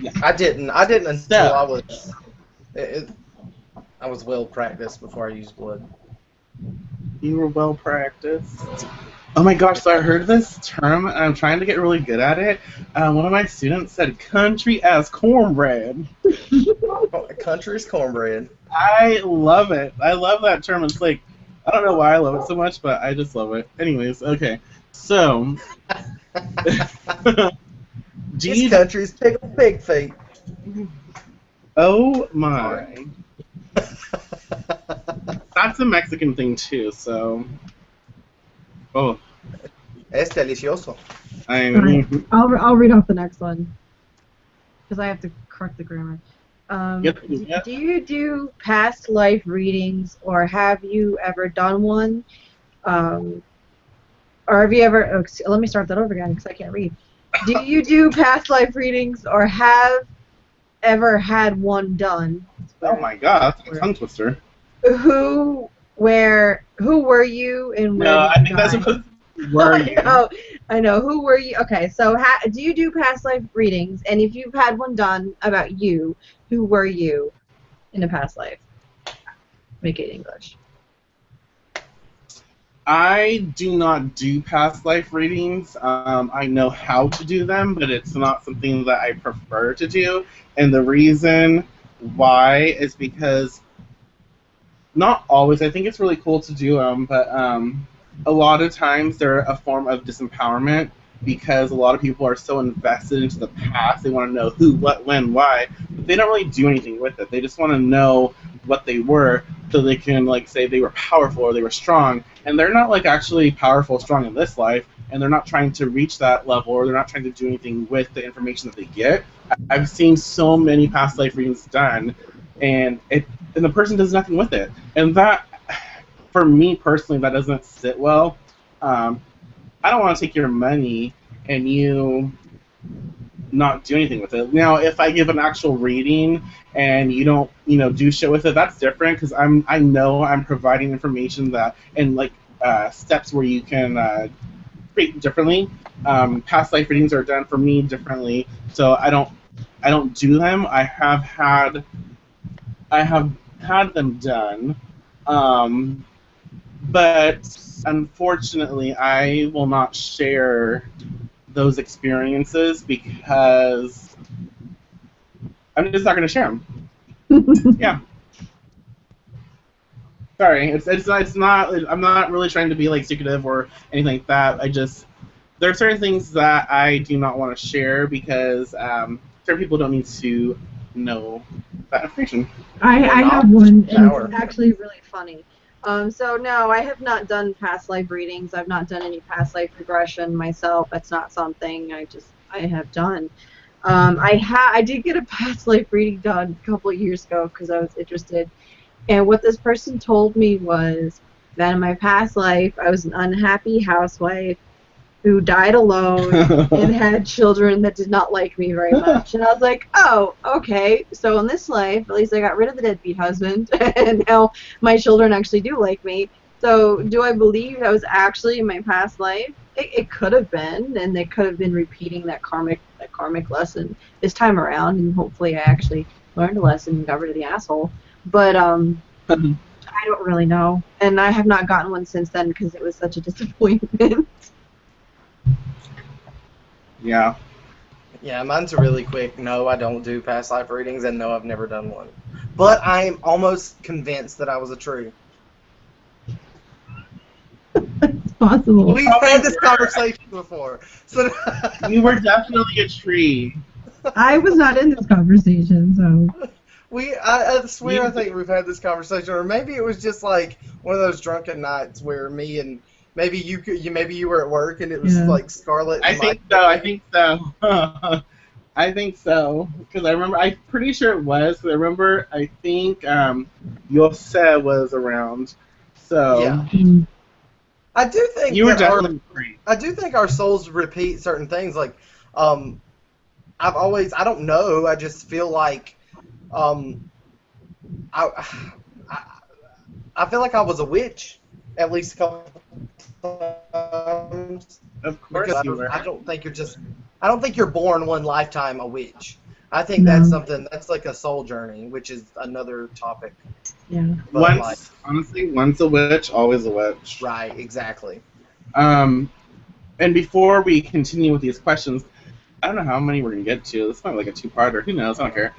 Yeah. I didn't until I was well practiced before I used blood. You were well practiced. Oh my gosh, so I heard this term, and I'm trying to get really good at it. One of my students said country as cornbread. Country as cornbread. I love it. I love that term. It's I don't know why I love it so much, but I just love it. Anyways, okay. So, These countries pickle pig feet. Oh my. That's a Mexican thing too, so. Oh. Es delicioso. I'll read off the next one, because I have to correct the grammar. Yep. Do you do past life readings, or have you ever done one? Or have you ever? Oh, let me start that over again, because I can't read. Do you do past life readings, or have ever had one done? Oh my god, that's a tongue twister. Who were you, and where? No, I think that's supposed to were you. I know. Who were you? Okay, so do you do past life readings? And if you've had one done about you, who were you in a past life? Make it English. I do not do past life readings. I know how to do them, but it's not something that I prefer to do. And the reason why is because, not always, I think it's really cool to do them, but a lot of times they're a form of disempowerment, because a lot of people are so invested into the past. They want to know who, what, when, why, but they don't really do anything with it. They just want to know what they were, so they can say they were powerful or they were strong, and they're not actually powerful, strong in this life, and they're not trying to reach that level, or they're not trying to do anything with the information that they get. I've seen so many past life readings done, and the person does nothing with it, and that, for me personally, that doesn't sit well. I don't want to take your money and you not do anything with it. Now, if I give an actual reading and you don't, do shit with it, that's different, because I know I'm providing information that, and steps where you can create differently. Past life readings are done for me differently, so I don't do them. I have had them done, but unfortunately, I will not share those experiences, because I'm just not going to share them. Yeah. Sorry, it's not. I'm not really trying to be like secretive or anything like that. There are certain things that I do not want to share because certain people don't need to know that information. I not have one, and shower. it's actually really funny. So no, I have not done past life readings. I've not done any past life regression myself. That's not something I have done. I did get a past life reading done a couple of years ago because I was interested. And what this person told me was that in my past life, I was an unhappy housewife who died alone and had children that did not like me very much. And I was like, oh, okay. So in this life, at least I got rid of the deadbeat husband, and now my children actually do like me. So do I believe that was actually in my past life? It could have been, and they could have been repeating that karmic lesson this time around, and hopefully I actually learned a lesson and got rid of the asshole. But I don't really know, and I have not gotten one since then because it was such a disappointment. Yeah. Yeah, mine's really quick. No, I don't do past life readings, and no, I've never done one. But I'm almost convinced that I was a tree. It's possible. We've had this conversation before. So You were definitely a tree. I was not in this conversation, so. I swear I think we've had this conversation, or maybe it was just like one of those drunken nights where me and maybe you were at work and it was like Scarlett. I think so. I think so. Because I'm pretty sure it was. 'Cause I think Yosef was around. So. Yeah. I do think you were definitely free. I do think our souls repeat certain things. Like, I don't know. I just feel like, I feel like I was a witch at least a couple times. Of course Because you were. I don't think you're born one lifetime a witch. I think that's like a soul journey, which is another topic. Yeah. But honestly, once a witch, always a witch. Right, exactly. And before we continue with these questions, I don't know how many we're going to get to. This might be like a two-parter. Who knows? I don't care.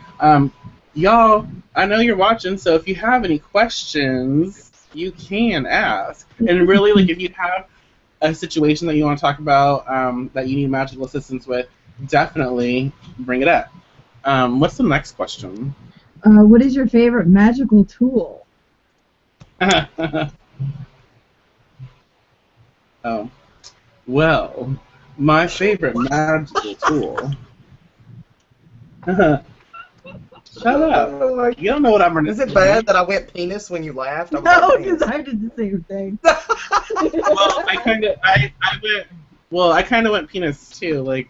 Y'all, I know you're watching, so if you have any questions, you can ask. And really, like, if you have a situation that you want to talk about that you need magical assistance with, definitely bring it up. What's the next question? What is your favorite magical tool? Oh. Well, my favorite magical tool. Shut up. You don't know what I'm going to Is it bad that I went penis when you laughed? No, because I did the same thing. Well, I kind of went penis too. Like,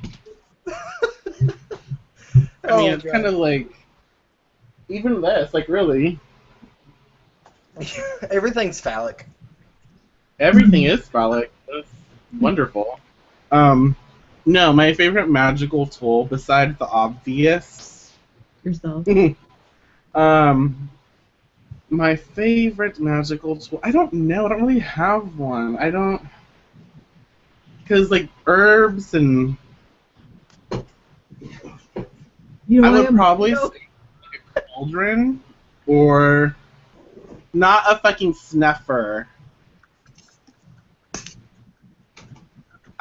I mean, it's kind of like even this. Like, really, everything's phallic. Everything is phallic. That's wonderful. No, my favorite magical tool besides the obvious. Yourself. My favorite magical tool. I don't know. I don't really have one. I don't. Because, like, herbs and. I would probably say like a cauldron or not a fucking snuffer.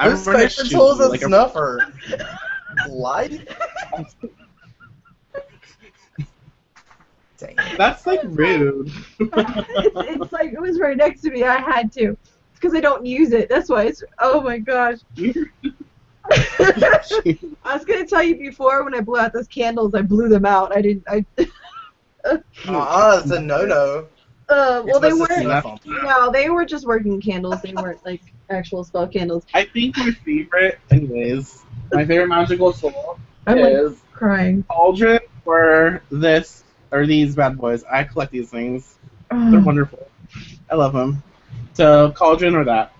Whose favorite tool is a snuffer? Light? Dang. That's like rude. it's like it was right next to me. I had to. It's because I don't use it. That's why it's. Oh my gosh. I was gonna tell you before when I blew out those candles, I blew them out. I didn't. It's a no-no. Well, they weren't. No, they were just working candles. They weren't like actual spell candles. I think my favorite, anyways, my favorite magical tool is like crying. Cauldron or these bad boys. I collect these things. They're wonderful. I love them. So Cauldron or that.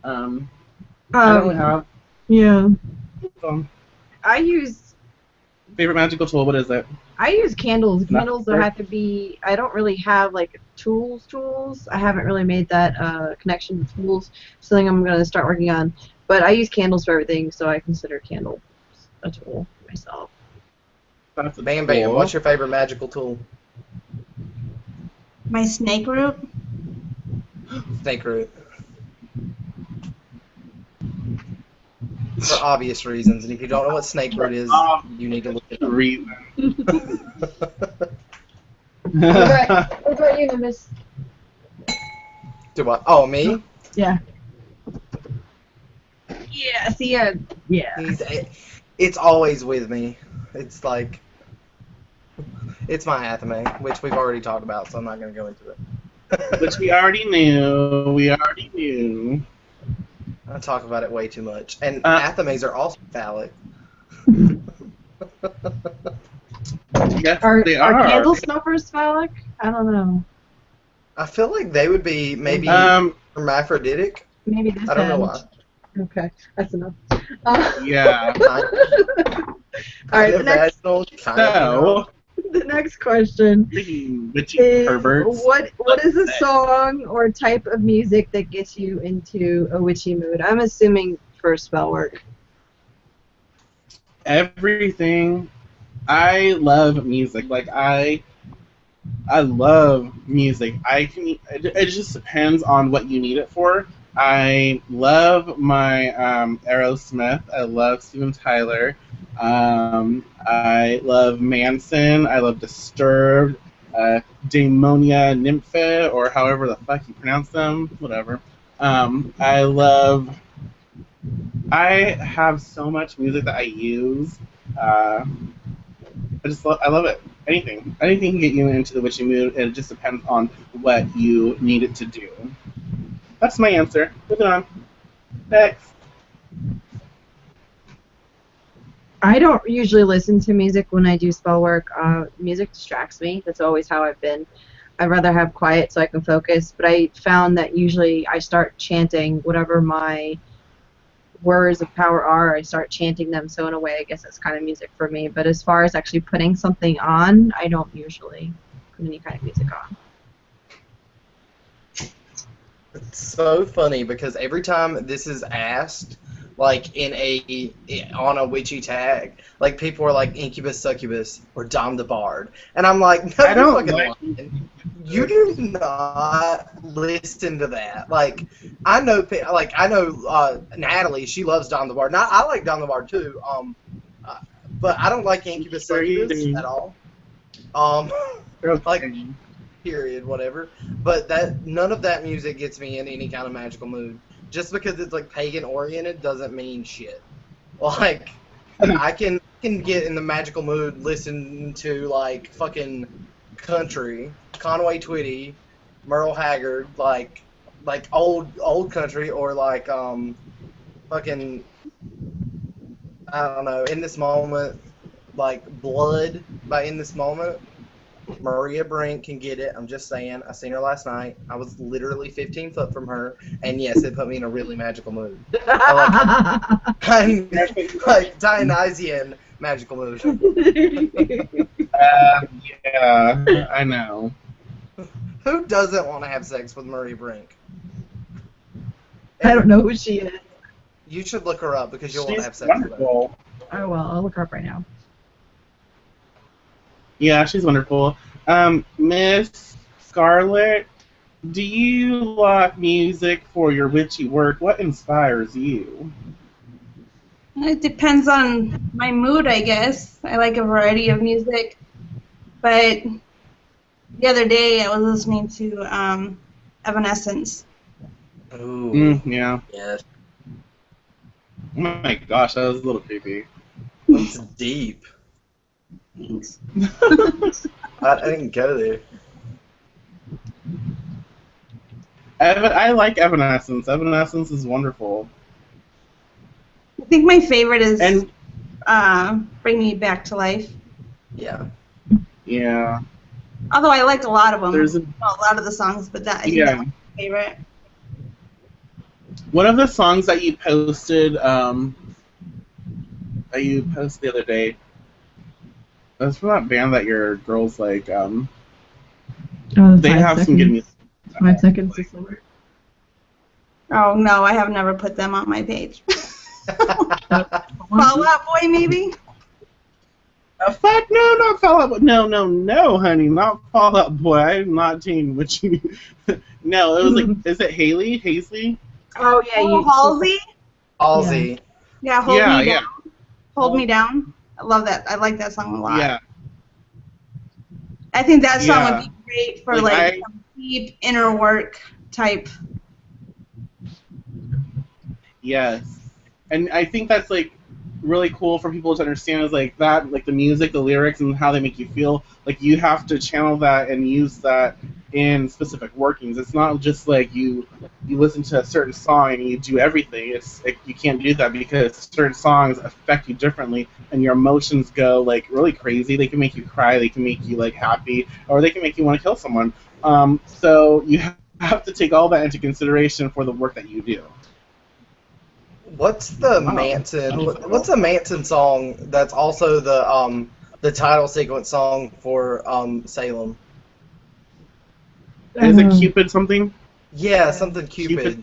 I don't really have. Yeah. I use. Favorite magical tool? What is it? I use candles. Candles that have to be. I don't really have like tools. I haven't really made that connection with tools. Something I'm gonna start working on. But I use candles for everything, so I consider candles a tool myself. That's a Bam tool. Bam, what's your favorite magical tool? My snake root? Snake root. For obvious reasons, and if you don't know what snake root is, you need to look it up. Reason. What about you, Nimbus? Do what? Oh, me? Yeah. Yeah, see, yeah. It's always with me. It's like, it's my athame, which we've already talked about, so I'm not going to go into it. Which we already knew. We already knew. I talk about it way too much. And athames are also phallic. Yes, Are they are. candle snuffers phallic? I don't know. I feel like they would be maybe hermaphroditic. Maybe this I don't know end. why. Okay, that's enough. Yeah. All right, So, the next question witchy is, perverts. what is a song or type of music that gets you into a witchy mood? I'm assuming for spell work. Everything. I love music. Like I love music. It just depends on what you need it for. I love my Aerosmith. I love Steven Tyler. I love Manson. I love Disturbed. Daemonia Nymphe, or however the fuck you pronounce them. Whatever. I have so much music that I use. I love it. Anything can get you into the witchy mood, and it just depends on what you need it to do. That's my answer. Moving on. Next. I don't usually listen to music when I do spell work. Music distracts me. That's always how I've been. I'd rather have quiet so I can focus, but I found that usually I start chanting whatever my words of power are. I start chanting them, so in a way I guess that's kind of music for me. But as far as actually putting something on, I don't usually put any kind of music on. It's so funny because every time this is asked, like on a witchy tag, like people are like Incubus, Succubus, or Dom the Bard, and I'm like, no, I don't fucking like. You do not listen to that. Like, I know Natalie. She loves Dom the Bard. Now, I like Dom the Bard too. But I don't like Incubus, Succubus at all. Like, period, whatever. But none of that music gets me in any kind of magical mood. Just because it's like pagan oriented doesn't mean shit. Like, I can get in the magical mood listening to like fucking country, Conway Twitty, Merle Haggard, like old country, or like fucking, I don't know, In This Moment, like Blood by In This Moment. Maria Brink can get it. I'm just saying. I seen her last night. I was literally 15 foot from her, and yes, it put me in a really magical mood. I'm like Dionysian magical mood. Yeah, I know. Who doesn't want to have sex with Maria Brink? I don't know who she is. You should look her up because you'll want to have sex wonderful. with Oh well, I'll look her up right now. Yeah, she's wonderful. Miss Scarlett, do you like music for your witchy work? What inspires you? It depends on my mood, I guess. I like a variety of music. But the other day I was listening to Evanescence. her. Ooh. Yeah. Yes. Oh my gosh, that was a little creepy. That's deep. Thanks. I didn't go there. I like Evanescence. Evanescence is wonderful. I think my favorite is Bring Me Back to Life. Yeah. Yeah. Although I like a lot of them. There's a lot of the songs, but I think that was my favorite. One of the songs that you posted, the other day, that's from that band that your girls like. They have some good music. 5 seconds to summer. Oh no, I have never put them on my page. Fall Out Boy, maybe. Fuck no, not Fall Out Boy. No, honey, not Fall Out Boy. I'm not dating Witchin. No, it was like, is it Haley? Hazley? Oh yeah, Oh, Halsey? Halsey. Yeah, Hold Me Down. Hold Hold- Me Down. I love that. I like that song a lot. Yeah. I think that song Yeah. would be great for Like, some deep inner work type. Yes. And I think that's like really cool for people to understand is like that, like the music, the lyrics, and how they make you feel. Like you have to channel that and use that in specific workings. It's not just like you listen to a certain song and you do everything. You can't do that because certain songs affect you differently and your emotions go like really crazy. They can make you cry, they can make you like happy, or they can make you want to kill someone. So you have to take all that into consideration for the work that you do. What's the Manson? What's a Manson song that's also the title sequence song for Salem? Is it Cupid something? Yeah, something Cupid.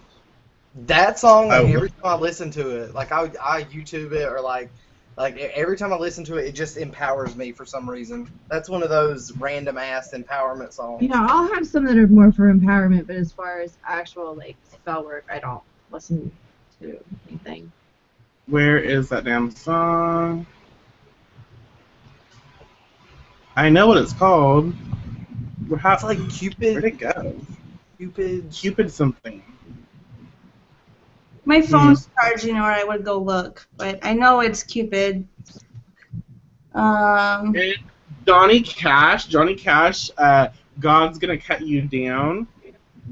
That song, every time I listen to it, like I YouTube it or like every time I listen to it, it just empowers me for some reason. That's one of those random ass empowerment songs. You know, I'll have some that are more for empowerment, but as far as actual like spell work, I don't listen to anything. Where is that damn song? I know what it's called. It's like Cupid. Where'd it go? Cupid something. My phone's charging, or I would go look, but I know it's Cupid. Johnny Cash, God's Gonna Cut You Down.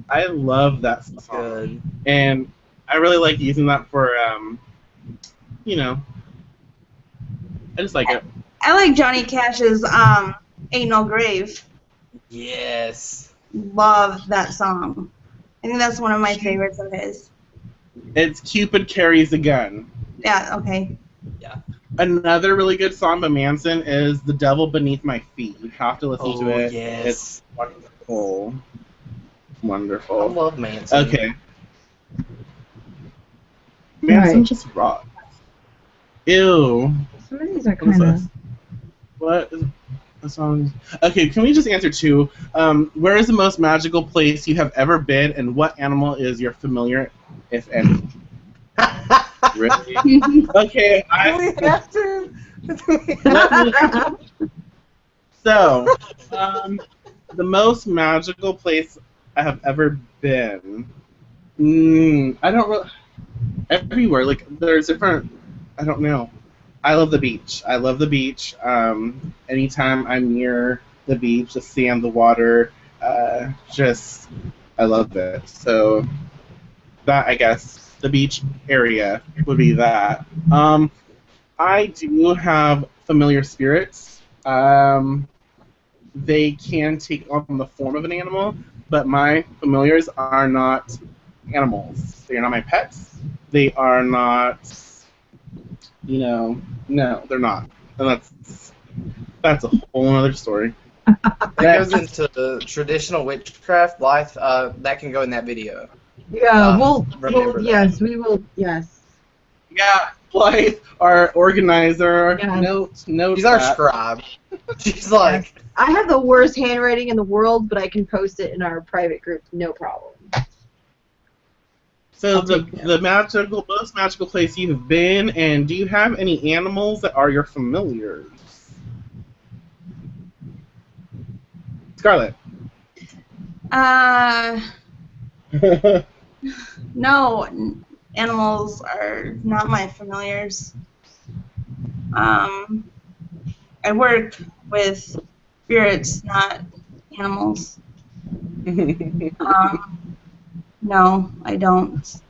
I love that song. Good. And I really like using that for, you know, I just like it. I like Johnny Cash's Ain't No Grave. Yes. Love that song. I think that's one of my favorites of his. It's Cupid Carries a Gun. Yeah, okay. Yeah. Another really good song by Manson is The Devil Beneath My Feet. You have to listen to it. Yes. It's wonderful. I Wonderful. love Manson. Okay. Manson Right. just rocks. Ew. Some of these are What is kind of. this? What is the song? Okay, can we just answer two? Where is the most magical place you have ever been, and what animal is your familiar, if any? Really? Okay, We have to. So, the most magical place I have ever been. I don't really. Everywhere, like there's different. I don't know. I love the beach. Anytime I'm near the beach, the sand, the water, I love it. So that, I guess, the beach area would be that. I do have familiar spirits. They can take on the form of an animal, but my familiars are not animals. They are not my pets. They are not, no, they're not. And that's a whole other story. That goes into the traditional witchcraft life. That can go in that video. Yeah, remember that. yes, we will, yes. Yeah, Blythe, our organizer, Yeah. note She's our that. scribe. She's like, I have the worst handwriting in the world, but I can post it in our private group, no problem. So I'll take that. the most magical place you've been, and do you have any animals that are your familiars? Scarlett. No, animals are not my familiars. I work with spirits, not animals. No, I don't.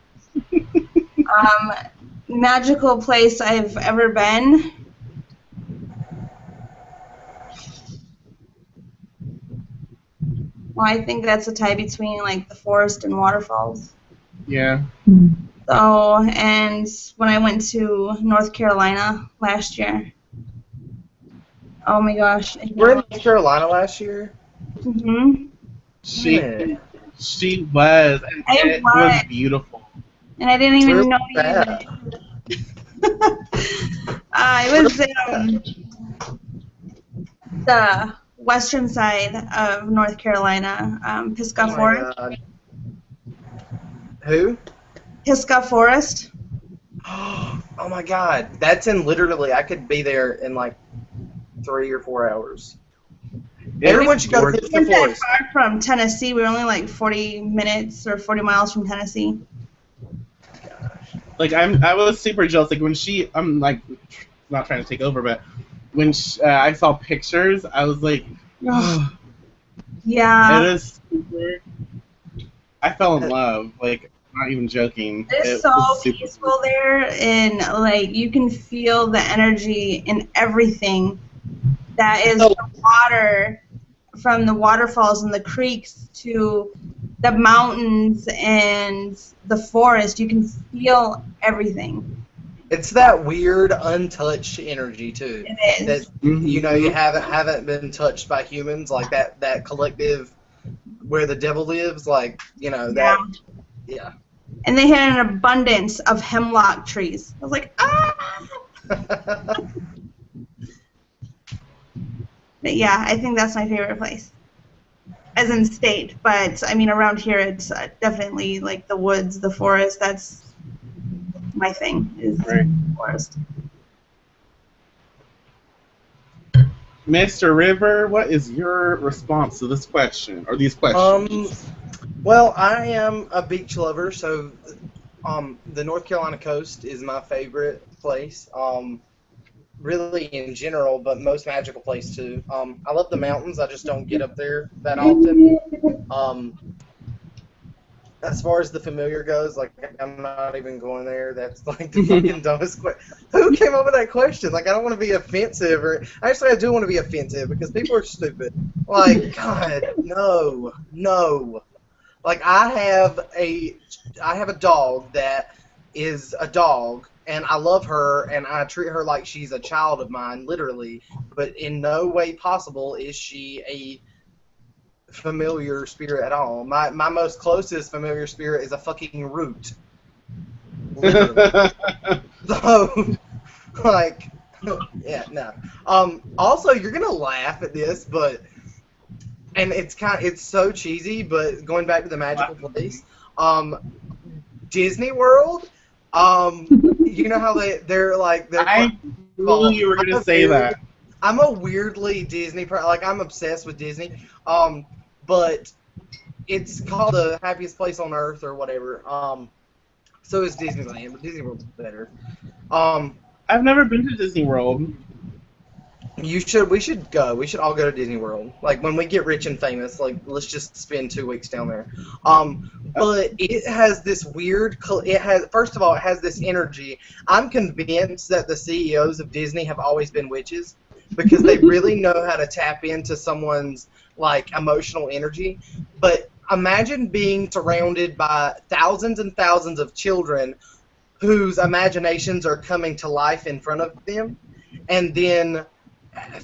Magical place I've ever been. Well, I think that's a tie between like the forest and waterfalls. Yeah. So, and when I went to North Carolina last year. Oh my gosh. we're in North Carolina last year. Mhm. She was, and it was beautiful. And I didn't even Where know was that? it was the western side of North Carolina, Pisgah Forest. God. Who? Pisgah Forest. Oh my God, that's in literally. I could be there in like 3 or 4 hours. Everyone should go to Pisgah We're not Forest. far from Tennessee. We're only like 40 minutes or 40 miles from Tennessee. Like I was super jealous. Like when I'm like not trying to take over, but when I saw pictures, I was like, oh, Yeah. it is super. I fell in love. Like, not even joking. It's so peaceful there, and like you can feel the energy in everything. That is the water, from the waterfalls and the creeks to the mountains and the forest. You can feel everything. It's that weird, untouched energy too. It is. That you know you haven't been touched by humans, like that collective where the devil lives, like that. Yeah. And they had an abundance of hemlock trees. I was like, ah. But yeah, I think that's my favorite place, as in state. But I mean, around here, it's definitely like the woods, the forest. That's my thing. Is the forest. Mr. River, what is your response to this question or these questions? Well, I am a beach lover, so the North Carolina coast is my favorite place. Really in general, but most magical place too. I love the mountains. I just don't get up there that often. As far as the familiar goes, like I'm not even going there. That's like the fucking dumbest question. Who came up with that question? Like I don't want to be offensive, or actually I do want to be offensive because people are stupid. Like God, no. Like I have a dog that is a dog, and I love her, and I treat her like she's a child of mine, literally. But in no way possible is she a familiar spirit at all. My most closest familiar spirit is a fucking root. Literally. So, like, yeah, no. Also, you're gonna laugh at this, but and it's so cheesy, but going back to the magical place, Disney World. You know how they're I knew you were gonna say that. I'm a weirdly Disney like I'm obsessed with Disney. But it's called the happiest place on earth or whatever. So is Disneyland, but Disney World's better. I've never been to Disney World. We should go. We should all go to Disney World. Like when we get rich and famous, like let's just spend 2 weeks down there. But it has this weird. First of all, it has this energy. I'm convinced that the CEOs of Disney have always been witches because they really know how to tap into someone's like emotional energy. But imagine being surrounded by thousands and thousands of children whose imaginations are coming to life in front of them, and then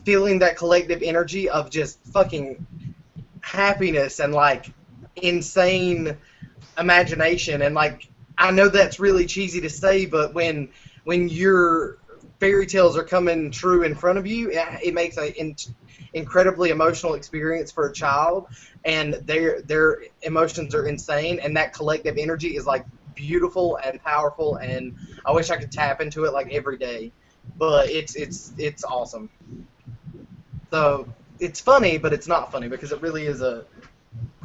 feeling that collective energy of just fucking happiness and like insane imagination. And like I know that's really cheesy to say, but when your fairy tales are coming true in front of you, it makes an incredibly emotional experience for a child, and their emotions are insane, and that collective energy is like beautiful and powerful, and I wish I could tap into it like every day. But it's awesome. So it's funny, but it's not funny because it really is a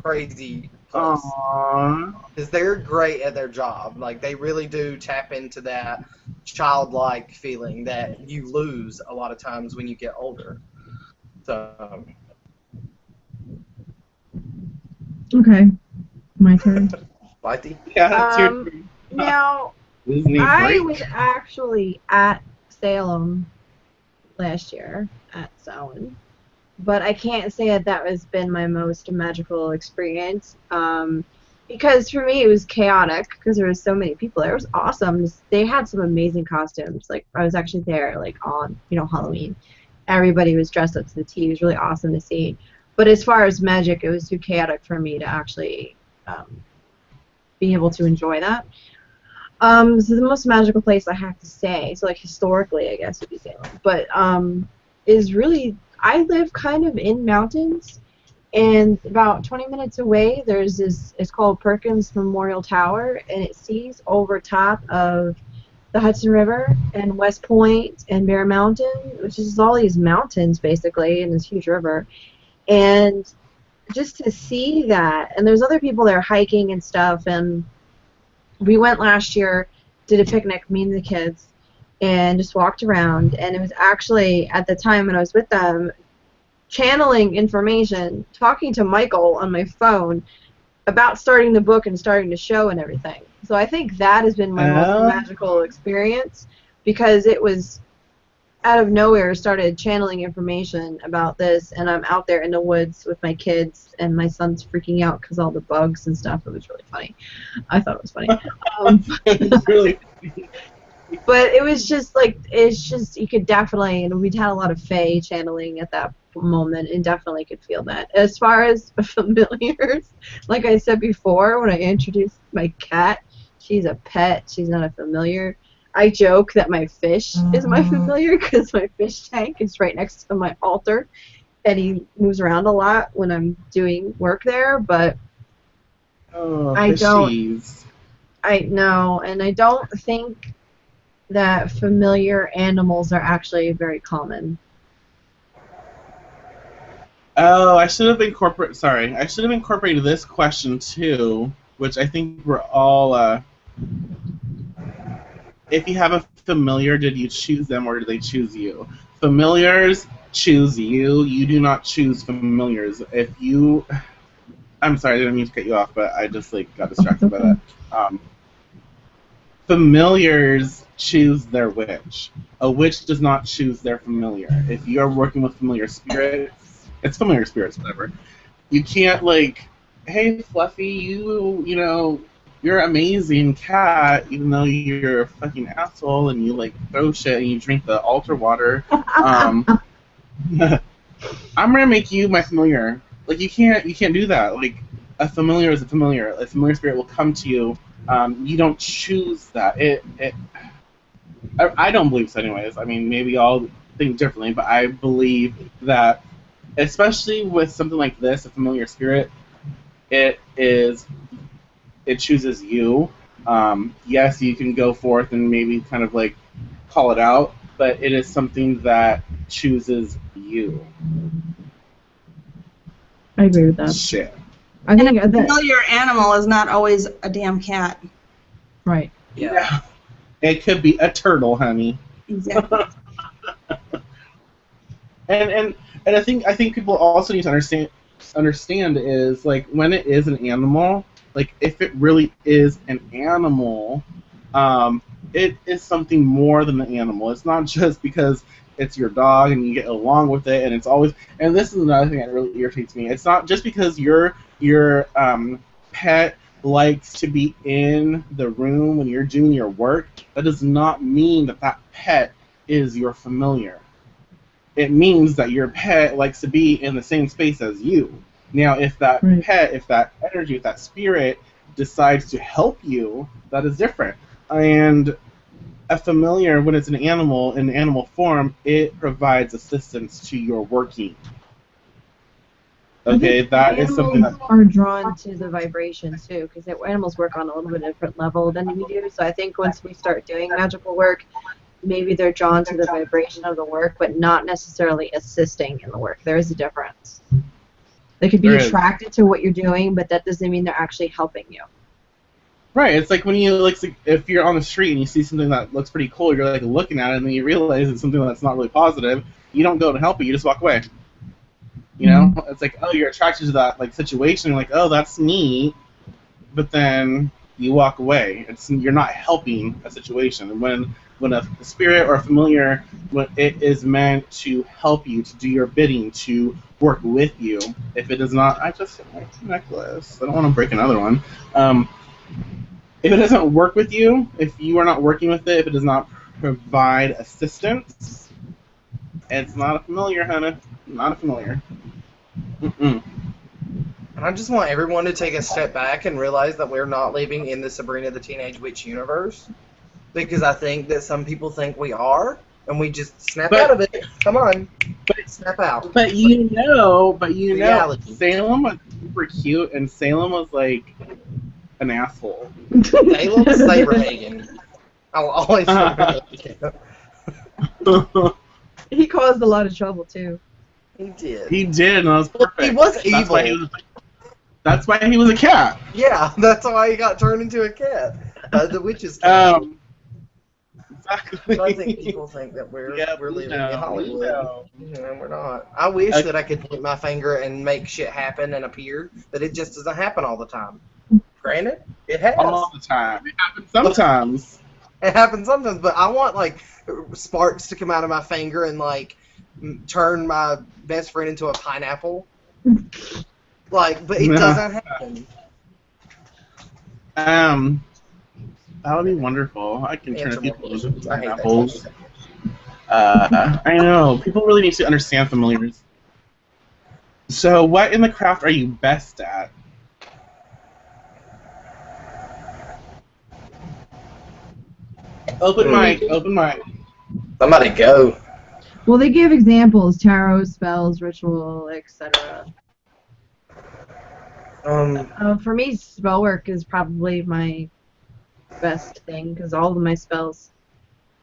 crazy place. Because they're great at their job. Like they really do tap into that childlike feeling that you lose a lot of times when you get older. So. Okay, my turn. Lighty? Yeah, that's your turn. Now, Disney I break. was actually at Salem last year at Samhain, but I can't say that has been my most magical experience. Because for me it was chaotic because there was so many people there. It was awesome. They had some amazing costumes. Like I was actually there like on Halloween. Everybody was dressed up to the T. It was really awesome to see. But as far as magic, it was too chaotic for me to actually be able to enjoy that. So the most magical place I have to say, so like historically I guess would be Salem, but is really I live kind of in mountains, and about 20 minutes away, there's this, it's called Perkins Memorial Tower, and it sees over top of the Hudson River and West Point and Bear Mountain, which is all these mountains basically in this huge river. And just to see that, and there's other people there hiking and stuff, and we went last year, did a picnic, me and the kids, and just walked around, and it was actually, at the time when I was with them, channeling information, talking to Michael on my phone about starting the book and starting the show and everything. So I think that has been my most magical experience, because it was out of nowhere started channeling information about this, and I'm out there in the woods with my kids, and my son's freaking out because all the bugs and stuff. It was really funny. I thought it was funny. It's really funny. But it was just like, it's just, you could definitely, and we'd had a lot of fae channeling at that moment, and definitely could feel that. As far as familiars, like I said before, when I introduced my cat, she's a pet, she's not a familiar. I joke that my fish is my familiar, because my fish tank is right next to my altar, and he moves around a lot when I'm doing work there, but I know, and I don't think that familiar animals are actually very common. Oh, I should have incorporated this question too, which I think we're all. If you have a familiar, did you choose them or did they choose you? Familiars choose you. You do not choose familiars. I'm sorry, I didn't mean to cut you off, but I just got distracted by that. Familiars choose their witch. A witch does not choose their familiar. If you're working with familiar spirits, it's familiar spirits, whatever. You can't hey Fluffy, you're an amazing cat, even though you're a fucking asshole and you throw shit and you drink the altar water. I'm gonna make you my familiar. You can't do that. A familiar is a familiar. A familiar spirit will come to you. You don't choose that. I don't believe so anyways. I mean, maybe y'all think differently, but I believe that, especially with something like this, a familiar spirit, it chooses you. Yes, you can go forth and maybe kind of call it out, but it is something that chooses you. I agree with that. Shit. I think a familiar animal is not always a damn cat. Right. Yeah. It could be a turtle, honey. Exactly. and I think people also need to understand is when it is an animal, if it really is an animal, it is something more than an animal. It's not just because it's your dog and you get along with it and it's always. And this is another thing that really irritates me. It's not just because your pet likes to be in the room when you're doing your work. That does not mean that pet is your familiar. It means that your pet likes to be in the same space as you. Now, if that pet, if that energy, if that spirit decides to help you, that is different. And a familiar, when it's an animal, in animal form, it provides assistance to your working. Okay, that is something that are drawn to the vibration too, because animals work on a little bit different level than we do. So I think once we start doing magical work, maybe they're drawn to the vibration of the work, but not necessarily assisting in the work. There is a difference. They could be attracted to what you're doing, but that doesn't mean they're actually helping you. Right. It's like when you if you're on the street and you see something that looks pretty cool, you're looking at it, and then you realize it's something that's not really positive. You don't go to help it. You just walk away. You know, it's oh, you're attracted to that situation. You're oh, that's neat, but then you walk away. You're not helping a situation. When a spirit or a familiar, when it is meant to help you, to do your bidding, to work with you. If it does not, I just like the necklace. I don't want to break another one. If it doesn't work with you, if you are not working with it, if it does not provide assistance, it's not a familiar, honey. Not a familiar. And I just want everyone to take a step back and realize that we're not living in the Sabrina the Teenage Witch universe. Because I think that some people think we are, and we just snap out of it. Come on. But Step out. But you know, Reality. Salem was super cute, and Salem was like an asshole. Salem Saberhagen. I'll always remember that. He caused a lot of trouble too. He did. He did, and that was perfect. He was That's why evil. that's why he was a cat. Yeah, that's why he got turned into a cat. The witch's cat. Exactly. I think people think that we're living in Hollywood. No. No, we're not. I wish that I could point my finger and make shit happen and appear, but it just doesn't happen all the time. Granted, it has. All the time. It happens sometimes. It happens sometimes, but I want like sparks to come out of my finger and like turn my best friend into a pineapple. Like, but it doesn't happen. That would be wonderful. I can turn Answer a more people questions. into I hate that pineapples. question. I know. People really need to understand familiars. So, what in the craft are you best at? Open mic. Open mic. Somebody go. Well, they give examples: tarot, spells, ritual, etc. For me, spell work is probably my best thing because all of my spells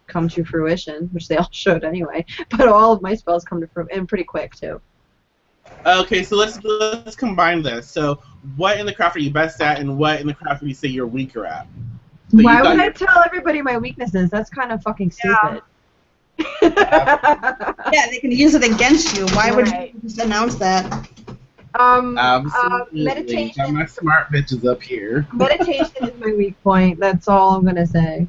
come to fruition, which they all should anyway. But all of my spells come to fruition, and pretty quick too. Okay, so let's combine this. So, what in the craft are you best at, and what in the craft would you say you're weaker at? So Why would I tell everybody my weaknesses? That's kind of fucking stupid. Yeah, they can use it against you. Why would you just announce that? Absolutely. Meditation. Got my smart bitches up here. Meditation is my weak point. That's all I'm gonna say.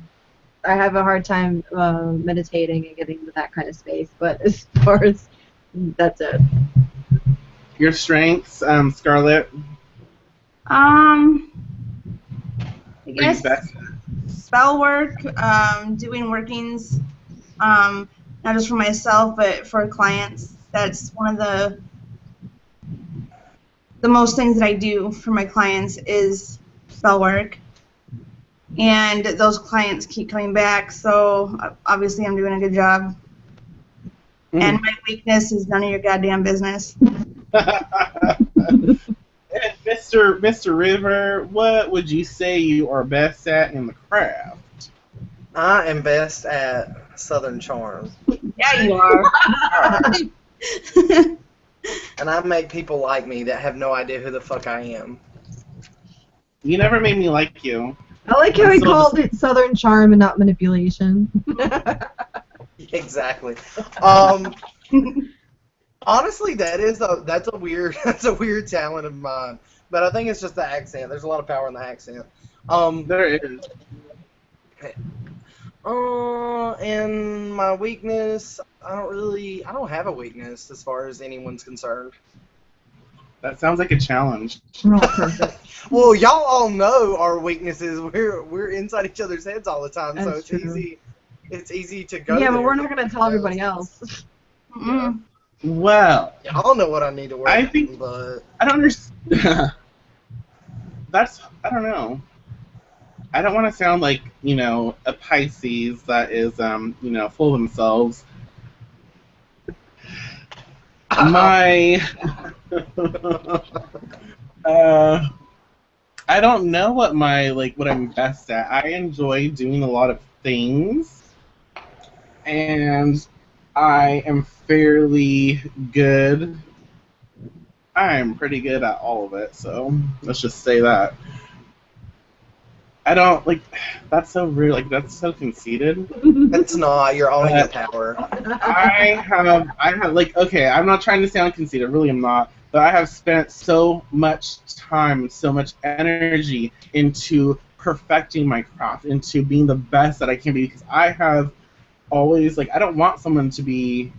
I have a hard time meditating and getting to that kind of space. But as far as that's it. Your strengths, Scarlett. I What are you guess best at? spell work, doing workings, not just for myself but for clients. That's one of the most things that I do for my clients is spell work. And those clients keep coming back, so obviously I'm doing a good job. And my weakness is none of your goddamn business. And Mr. River, what would you say you are best at in the craft? I am best at Southern Charm. Yeah, you are. And I make people like me that have no idea who the fuck I am. You never made me like you. I like how he called it Southern Charm and not manipulation. Exactly. Honestly, that's a weird talent of mine. But I think it's just the accent. There's a lot of power in the accent. There is. And my weakness, I don't have a weakness as far as anyone's concerned. That sounds like a challenge. We're all perfect. Well, y'all all know our weaknesses. We're inside each other's heads all the time, so That's it's true. easy. It's easy to go. Yeah, but there. we're not gonna tell everybody else. Yeah. Well, Y'all know what I need to work I think- on, but I don't understand. I don't know. I don't want to sound like, a Pisces that is, full of themselves. My, I don't know what I'm best at. I enjoy doing a lot of things, and I am fairly good. I'm pretty good at all of it, so let's just say that. I don't, that's so rude, that's so conceited. it's not. You're owning your power. I have, okay, I'm not trying to sound conceited, really I'm not, but I have spent so much time, so much energy into perfecting my craft, into being the best that I can be, because I have always, I don't want someone to be,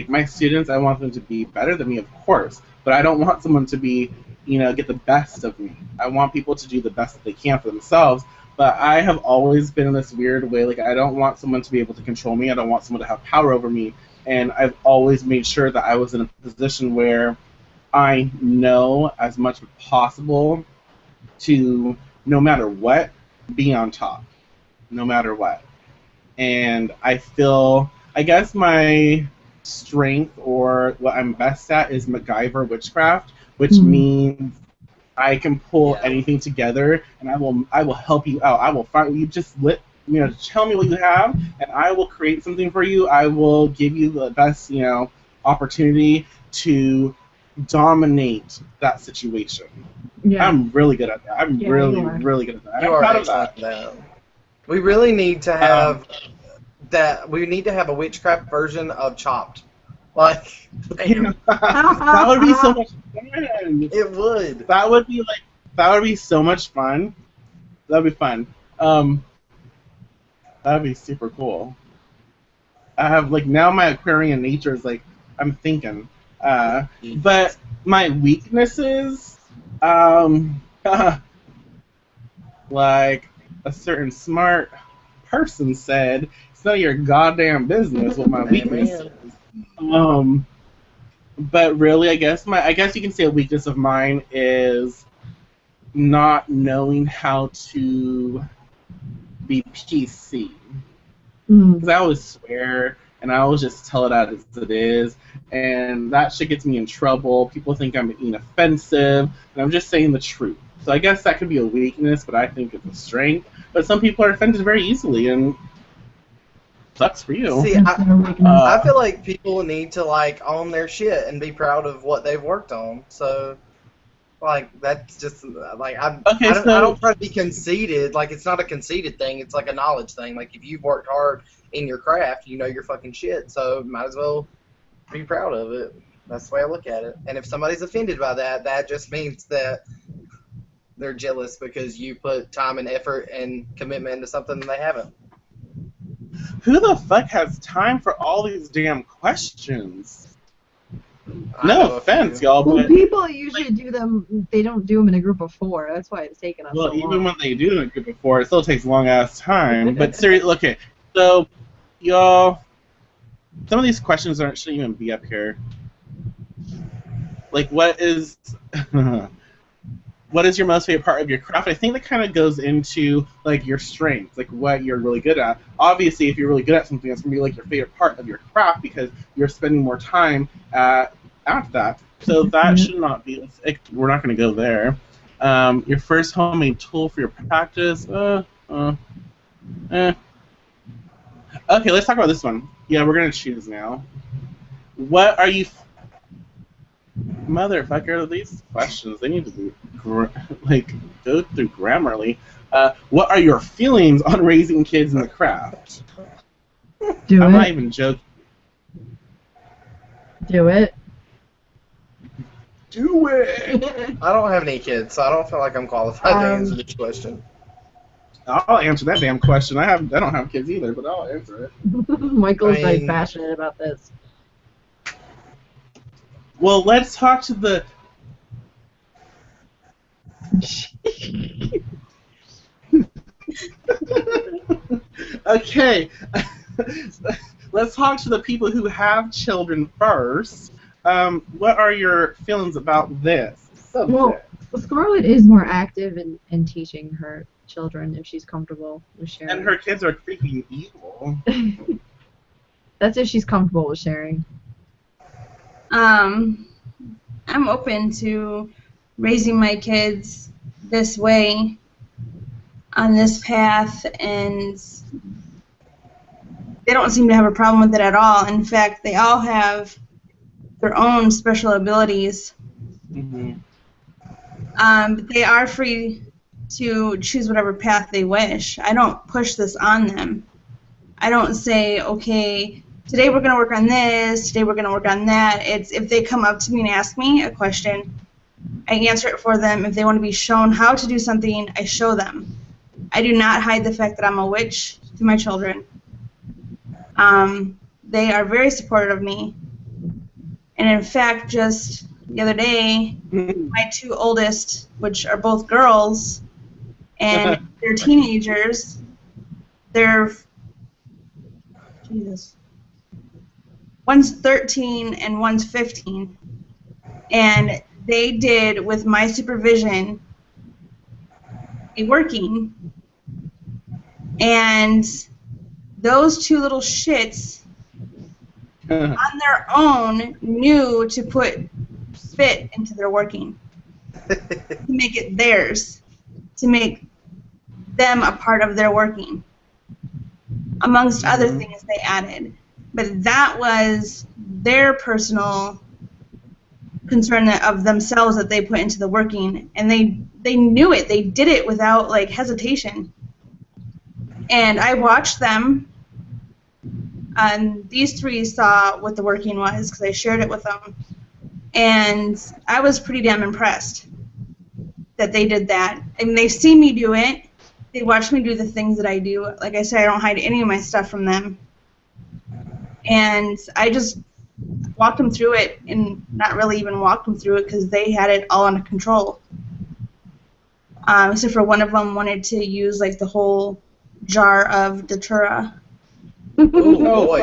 my students, I want them to be better than me, of course, but I don't want someone to be, get the best of me. I want people to do the best that they can for themselves, but I have always been in this weird way, I don't want someone to be able to control me, I don't want someone to have power over me, and I've always made sure that I was in a position where I know as much as possible to, no matter what, be on top, no matter what. And I feel, I guess my strength or what I'm best at is MacGyver witchcraft, which means I can pull anything together, and I will help you out. I will find you. Just tell me what you have, and I will create something for you. I will give you the best opportunity to dominate that situation. Yeah. I'm really good at that. I'm really good at that. You I'm are proud of excellent that. at that. We really need to have that. We need to have a witchcraft version of Chopped. Like, that would be so much fun. it would. That would be so much fun. That'd be fun. That'd be super cool. I have now my Aquarian nature is I'm thinking. But my weaknesses, like a certain smart person said, it's none of your goddamn business what my weakness is. But really, I guess you can say a weakness of mine is not knowing how to be PC. Because I always swear, and I always just tell it as it is, and that shit gets me in trouble. People think I'm being offensive, and I'm just saying the truth. So I guess that could be a weakness, but I think it's a strength. But some people are offended very easily, and sucks for you. See, I feel like people need to own their shit and be proud of what they've worked on. So, that's just I don't try to be conceited. It's not a conceited thing. It's a knowledge thing. If you've worked hard in your craft, you know your fucking shit. So might as well be proud of it. That's the way I look at it. And if somebody's offended by that, that just means that they're jealous because you put time and effort and commitment into something that they haven't. Who the fuck has time for all these damn questions? No offense, y'all, well, but people usually do them. They don't do them in a group of 4. That's why it's taken us so long. Even when they do in a group of 4, it still takes a long ass time. But seriously, okay. So, y'all, some of these questions shouldn't even be up here. What is what is your most favorite part of your craft? I think that kind of goes into your strengths, what you're really good at. Obviously, if you're really good at something, that's gonna be your favorite part of your craft because you're spending more time at that. So that should not be. We're not gonna go there. Your first homemade tool for your practice. Okay, let's talk about this one. Yeah, we're gonna choose now. What are you? Motherfucker, these questions, they need to be, go through Grammarly. What are your feelings on raising kids in the craft? I'm not even joking. Do it. Do it! I don't have any kids, so I don't feel like I'm qualified to answer this question. I'll answer that damn question. I don't have kids either, but I'll answer it. Michael's very passionate about this. Well, let's talk to the... Okay. Let's talk to the people who have children first. What are your feelings about this subject? Well, Scarlett is more active in teaching her children if she's comfortable with sharing. And her kids are freaking evil. That's if she's comfortable with sharing. I'm open to raising my kids this way, on this path, and they don't seem to have a problem with it at all. In fact, they all have their own special abilities. Mm-hmm. But they are free to choose whatever path they wish. I don't push this on them. I don't say, okay, today we're going to work on this, today we're going to work on that. It's if they come up to me and ask me a question, I answer it for them. If they want to be shown how to do something, I show them. I do not hide the fact that I'm a witch to my children. They are very supportive of me. And in fact, just the other day, my 2 oldest, which are both girls, and they're teenagers, Jesus. One's 13 and one's 15. And they did, with my supervision, a working. And those 2 little shits on their own knew to put spit into their working, to make it theirs, to make them a part of their working, amongst other things they added. But that was their personal concern of themselves that they put into the working, and they knew it. They did it without like hesitation. And I watched them, and these three saw what the working was because I shared it with them, and I was pretty damn impressed that they did that. And they see me do it. They watch me do the things that I do. Like I said, I don't hide any of my stuff from them. And I just walked them through it, and not really even walked them through it because they had it all under control. Except for one of them wanted to use like the whole jar of Datura. Oh boy,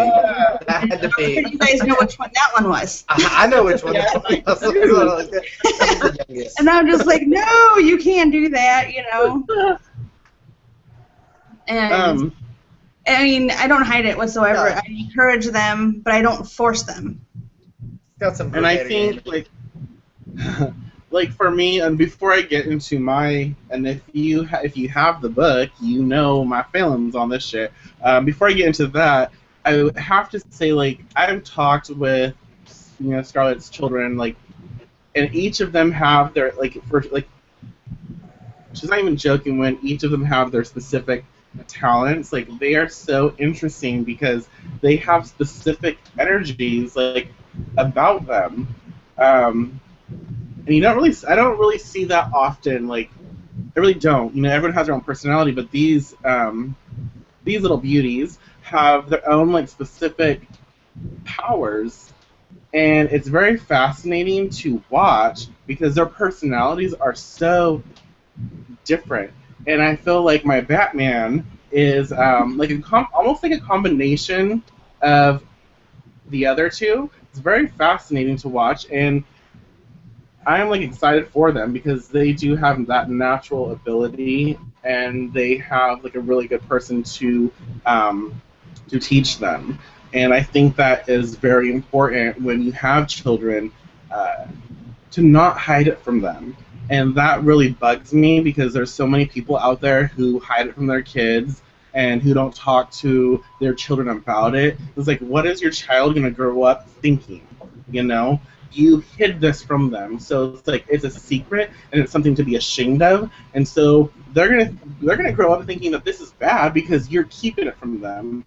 that had to be. You guys know which one that one was. I know which one that was. The youngest. And I'm just like, no, you can't do that, you know. And I mean, I don't hide it whatsoever. No. I encourage them, but I don't force them. Got some. And I think like for me, and before I get into and if you have the book, you know my feelings on this shit. Before I get into that, I would have to say, like, I've talked with, you know, Scarlett's children, like, and each of them have their she's not even joking when each of them have their specific talents. Like, they are so interesting because they have specific energies, like, about them. And I don't really see that often. Like, I really don't. You know, everyone has their own personality, but these little beauties have their own, like, specific powers, and it's very fascinating to watch because their personalities are so different. And I feel like my Batman is like almost like a combination of the other two. It's very fascinating to watch, and I'm like excited for them because they do have that natural ability, and they have like a really good person to teach them. And I think that is very important when you have children, to not hide it from them. And that really bugs me because there's so many people out there who hide it from their kids and who don't talk to their children about it. It's like, what is your child going to grow up thinking? You know? You hid this from them, so it's like it's a secret and it's something to be ashamed of. And so they're gonna grow up thinking that this is bad because you're keeping it from them.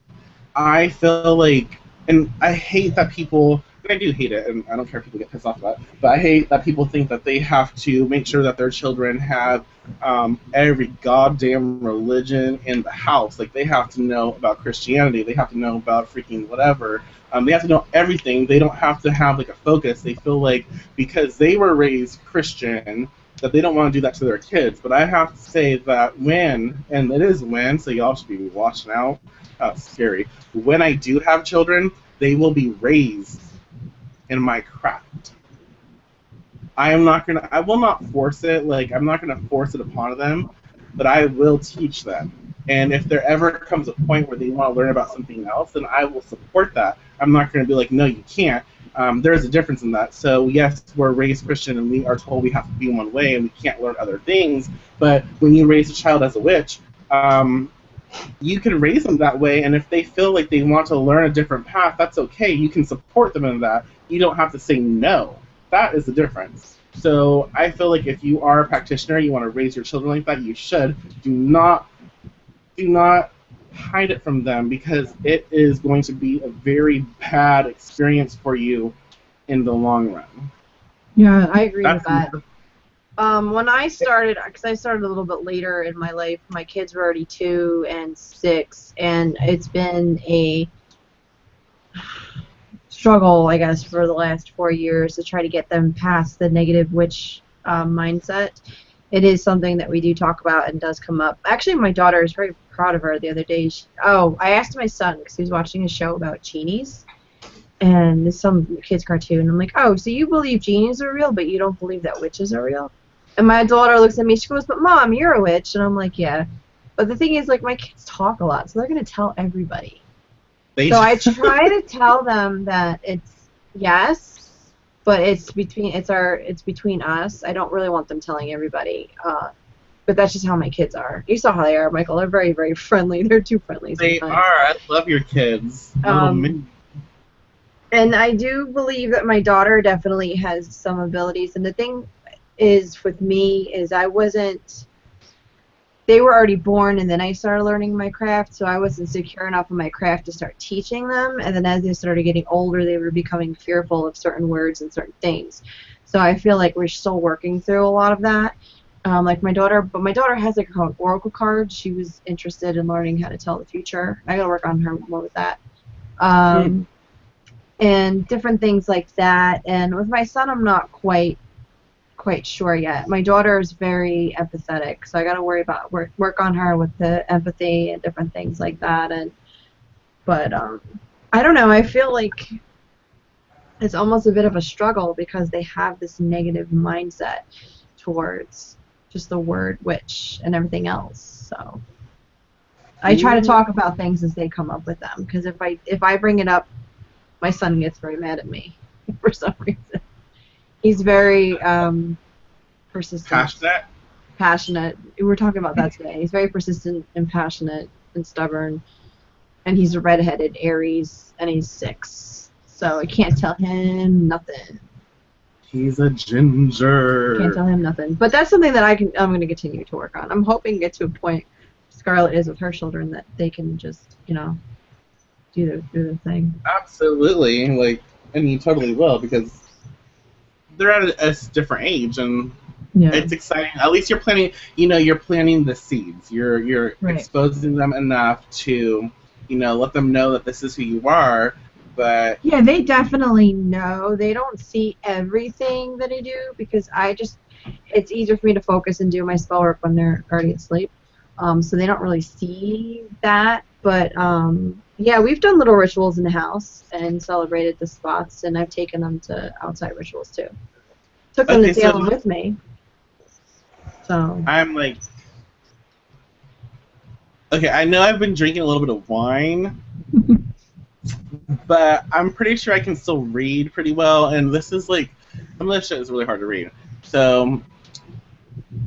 I feel like, and I hate that people, and I do hate it, and I don't care if people get pissed off about it, but I hate that people think that they have to make sure that their children have every goddamn religion in the house. Like, they have to know about Christianity, they have to know about freaking whatever. They have to know everything. They don't have to have, like, a focus. They feel like because they were raised Christian that they don't want to do that to their kids. But I have to say that when, and it is when, so y'all should be watching out. It's scary. When I do have children, they will be raised in my craft. I will not force it. Like, I'm not gonna force it upon them, but I will teach them. And if there ever comes a point where they want to learn about something else, then I will support that. I'm not going to be like, no, you can't. There's a difference in that. So, yes, we're raised Christian and we are told we have to be one way and we can't learn other things. But when you raise a child as a witch, you can raise them that way. And if they feel like they want to learn a different path, that's okay. You can support them in that. You don't have to say no. That is the difference. So I feel like if you are a practitioner, you want to raise your children like that, you should. Do not hide it from them because it is going to be a very bad experience for you in the long run. Yeah, I agree with that. When I started, because I started a little bit later in my life, my kids were already 2 and 6, and it's been a struggle, I guess, for the last 4 years to try to get them past the negative witch mindset. It is something that we do talk about and does come up. Actually, my daughter is very proud of her the other day. I asked my son, because he was watching a show about genies, and it's some kid's cartoon. I'm like, oh, so you believe genies are real, but you don't believe that witches are real? And my daughter looks at me, she goes, but Mom, you're a witch. And I'm like, yeah. But the thing is, like, my kids talk a lot, so they're going to tell everybody. So I try to tell them that it's yes, but it's between us. I don't really want them telling everybody. But that's just how my kids are. You saw how they are, Michael. They're very, very friendly. They're too friendly sometimes. They are. I love your kids. And I do believe that my daughter definitely has some abilities. And the thing is with me is they were already born and then I started learning my craft, so I wasn't secure enough in my craft to start teaching them. And then as they started getting older, they were becoming fearful of certain words and certain things. So I feel like we're still working through a lot of that. Like my daughter has like her own oracle card. She was interested in learning how to tell the future. I gotta work on her more with that. And different things like that. And with my son, I'm not quite sure yet. My daughter is very empathetic, so I gotta work on her with the empathy and different things like that. But I don't know. I feel like it's almost a bit of a struggle because they have this negative mindset towards just the word witch and everything else. So I try to talk about things as they come up with them, because if I bring it up, my son gets very mad at me for some reason. He's very persistent. Passionate. We were talking about that today. He's very persistent and passionate and stubborn, and he's a redheaded Aries, and he's 6, so I can't tell him nothing. He's a ginger. Can't tell him nothing. But that's something that I'm going to continue to work on. I'm hoping to get to a point, Scarlett is with her children, that they can just, do their thing. Absolutely. And you totally will, because they're at a different age, and it's exciting. At least you're planting, you're planting the seeds. You're right. Exposing them enough to, let them know that this is who you are. But yeah, they definitely know. They don't see everything that I do, because it's easier for me to focus and do my spell work when they're already asleep. So they don't really see that. But yeah, we've done little rituals in the house and celebrated the spots, and I've taken them to outside rituals too. Took them to Salem with me. So I'm like, okay, I know I've been drinking a little bit of wine. But I'm pretty sure I can still read pretty well, and this is some of this shit is really hard to read. So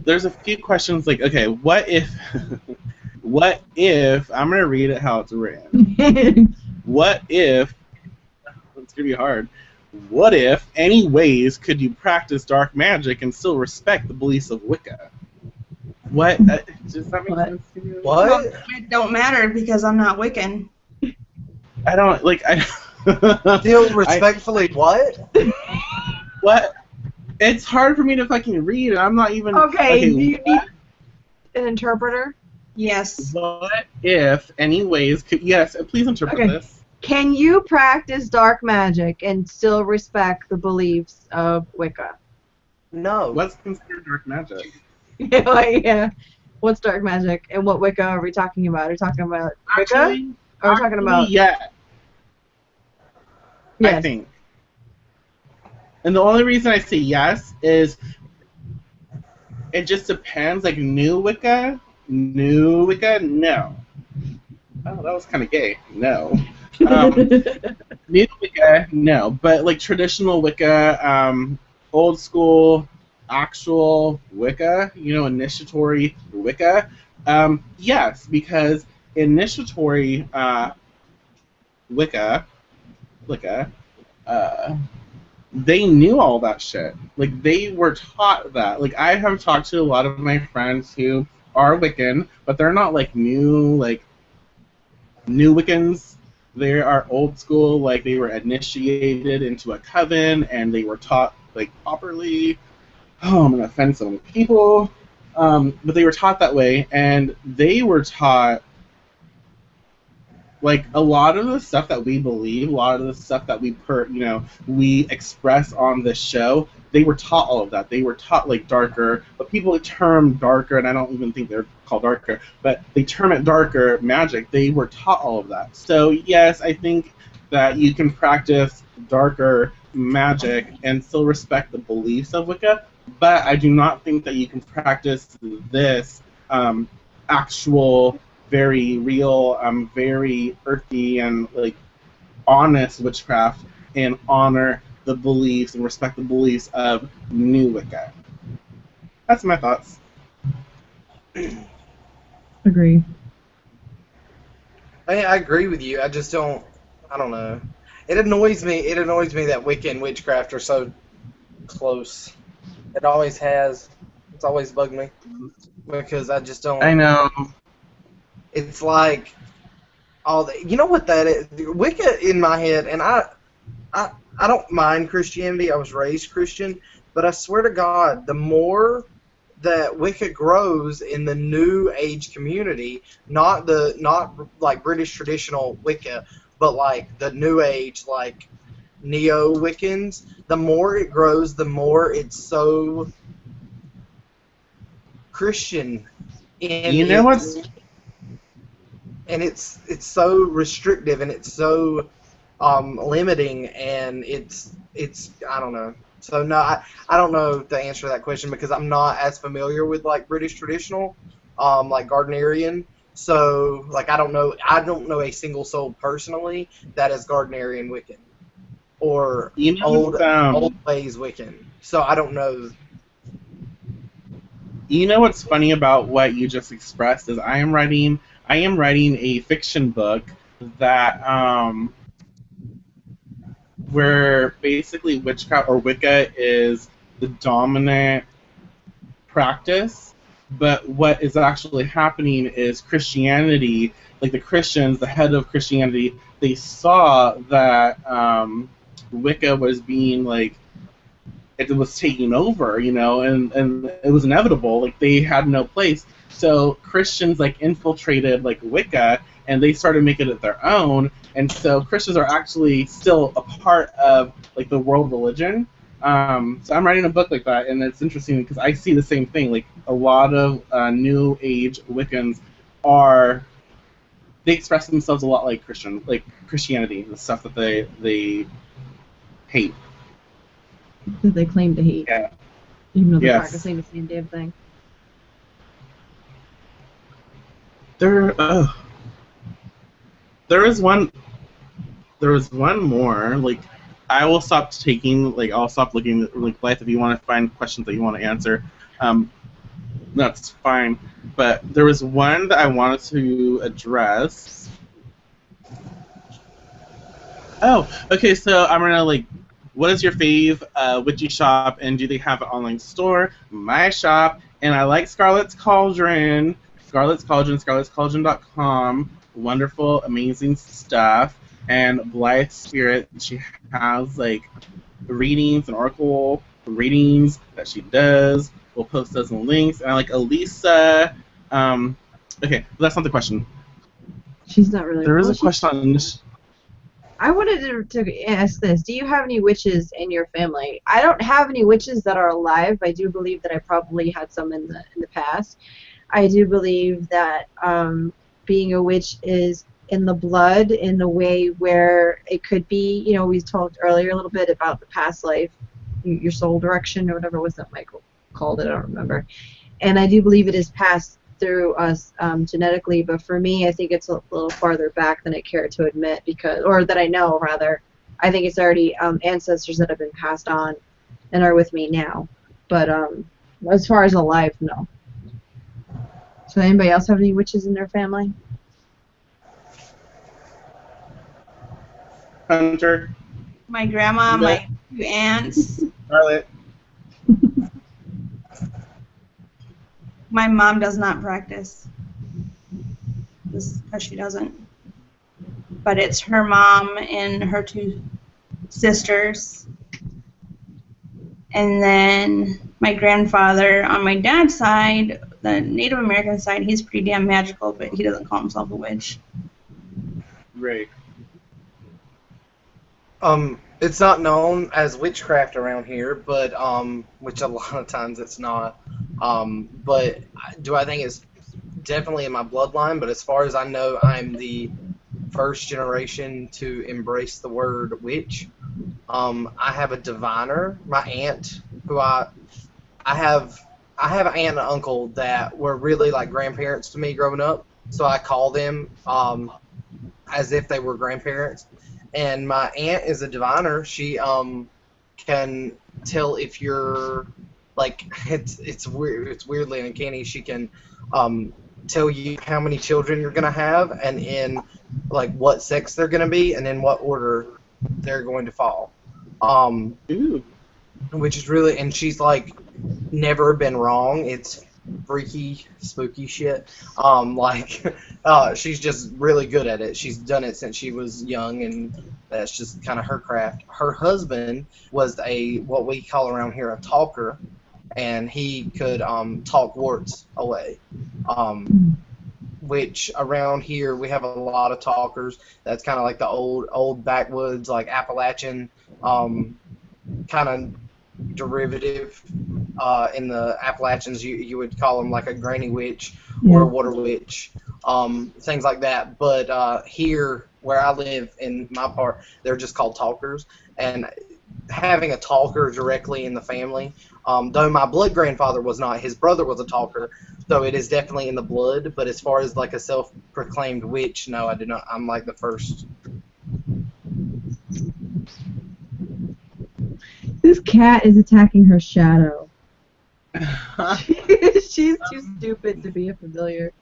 there's a few questions okay, what if I'm gonna read it how it's written. What if it's gonna be hard. What if any ways could you practice dark magic and still respect the beliefs of Wicca? What does that make sense to you? What? Well, it don't matter because I'm not Wiccan. I don't Still respectfully, what? What? It's hard for me to fucking read, and I'm not even. Okay, do you need an interpreter? Yes. What if, anyways, yes, please interpret this. Can you practice dark magic and still respect the beliefs of Wicca? No. What's considered dark magic? Yeah. What's dark magic, and what Wicca are we talking about? Are we talking about Wicca? Or are we talking about? Yeah. Yes. I think. And the only reason I say yes is it just depends. New Wicca, no. Oh, that was kind of gay. No. New Wicca, no. But traditional Wicca, old school, actual Wicca, initiatory Wicca, yes, because initiatory Wicca, they knew all that shit. They were taught that. I have talked to a lot of my friends who are Wiccan, but they're not new Wiccans. They are old school. They were initiated into a coven, and they were taught properly. Oh, I'm gonna offend some people, but they were taught that way, and they were taught. A lot of the stuff that we believe, a lot of the stuff that we express on this show, they were taught all of that. They were taught darker, but people term darker, and I don't even think they're called darker, but they term it darker magic. They were taught all of that. So yes, I think that you can practice darker magic and still respect the beliefs of Wicca, but I do not think that you can practice this actual very real, very earthy, and like honest witchcraft, and honor the beliefs and respect the beliefs of new Wicca. That's my thoughts. Agree. I agree with you. I just don't. I don't know. It annoys me. It annoys me that Wicca and witchcraft are so close. It always has. It's always bugged me because I just don't. I know. It's like all the. You know what that is? Wicca in my head, and I don't mind Christianity. I was raised Christian, but I swear to God, the more that Wicca grows in the New Age community, not like British traditional Wicca, but like the New Age, like neo-Wiccans, the more it grows, the more it's so Christian. And You know what's it's so restrictive, and it's so limiting, and it's I don't know. So no, I don't know the answer to that question because I'm not as familiar with like British traditional, like Gardnerian. So like I don't know a single soul personally that is Gardnerian Wiccan or you know old what's, ways Wiccan. So I don't know. you know what's funny about what you just expressed is I am writing a fiction book that where basically witchcraft or Wicca is the dominant practice, but what is actually happening is Christianity, like the Christians, the head of Christianity, they saw that Wicca was being like it was taking over, and it was inevitable. Like they had no place. So Christians like infiltrated like Wicca, and they started making it their own. And so Christians are actually still a part of like the world religion. So I'm writing a book like that, and it's interesting because I see the same thing. Like a lot of New Age Wiccans they express themselves a lot like Christianity, the stuff that they hate. That they claim to hate. Yeah. Even though they're Yes. practicing the same damn thing. There is one more. Like, I will stop I'll stop looking. Like, Blythe, if you want to find questions that you want to answer, that's fine. But there was one that I wanted to address. Oh, okay. So I'm gonna what is your fave witchy shop, and do they have an online store? My shop, and I like Scarlet's Cauldron. Scarlet's Cauldron, scarletscauldron.com. Wonderful, amazing stuff. And Blythe Spirit, she has readings and oracle readings that she does. We'll post those in links. And I like Elisa. Okay, that's not the question. She's not really. There is a question on this. I wanted to ask this. Do you have any witches in your family? I don't have any witches that are alive. I do believe that I probably had some in the past. I do believe that being a witch is in the blood in a way where it could be, we talked earlier a little bit about the past life, your soul direction or whatever was that Michael called it, I don't remember. And I do believe it is passed through us genetically, but for me, I think it's a little farther back than I care to admit, or that I know, rather. I think it's already ancestors that have been passed on and are with me now. But as far as alive, no. So anybody else have any witches in their family? Hunter. My grandma, my two aunts. Scarlet. My mom does not practice. Just because she doesn't. But it's her mom and her two sisters. And then my grandfather on my dad's side, the Native American side, he's pretty damn magical, but he doesn't call himself a witch. Right. It's not known as witchcraft around here, but which a lot of times it's not. But do I think it's definitely in my bloodline? But as far as I know, I'm the first generation to embrace the word witch. I have a diviner, my aunt, who I have an aunt and uncle that were really like grandparents to me growing up. so I call them as if they were grandparents. And my aunt is a diviner. She can tell if you're like it's weird. It's weirdly uncanny. She can tell you how many children you're gonna have, and in like what sex they're gonna be, and in what order they're going to fall. Ooh. Which is really, and she's like never been wrong. It's freaky, spooky shit. She's just really good at it. She's done it since she was young, and that's just kind of her craft. Her husband was what we call around here a talker, and he could talk warts away. Which around here we have a lot of talkers. That's kind of like the old backwoods, like Appalachian kind of derivative. In the Appalachians, you would call them like a granny witch or a water witch, things like that. But here, where I live in my part, they're just called talkers. And having a talker directly in the family, though my blood grandfather was not, his brother was a talker, so it is definitely in the blood. But as far as like a self-proclaimed witch, no, I do not. I'm like the first. This cat is attacking her shadow. She's too stupid to be a familiar.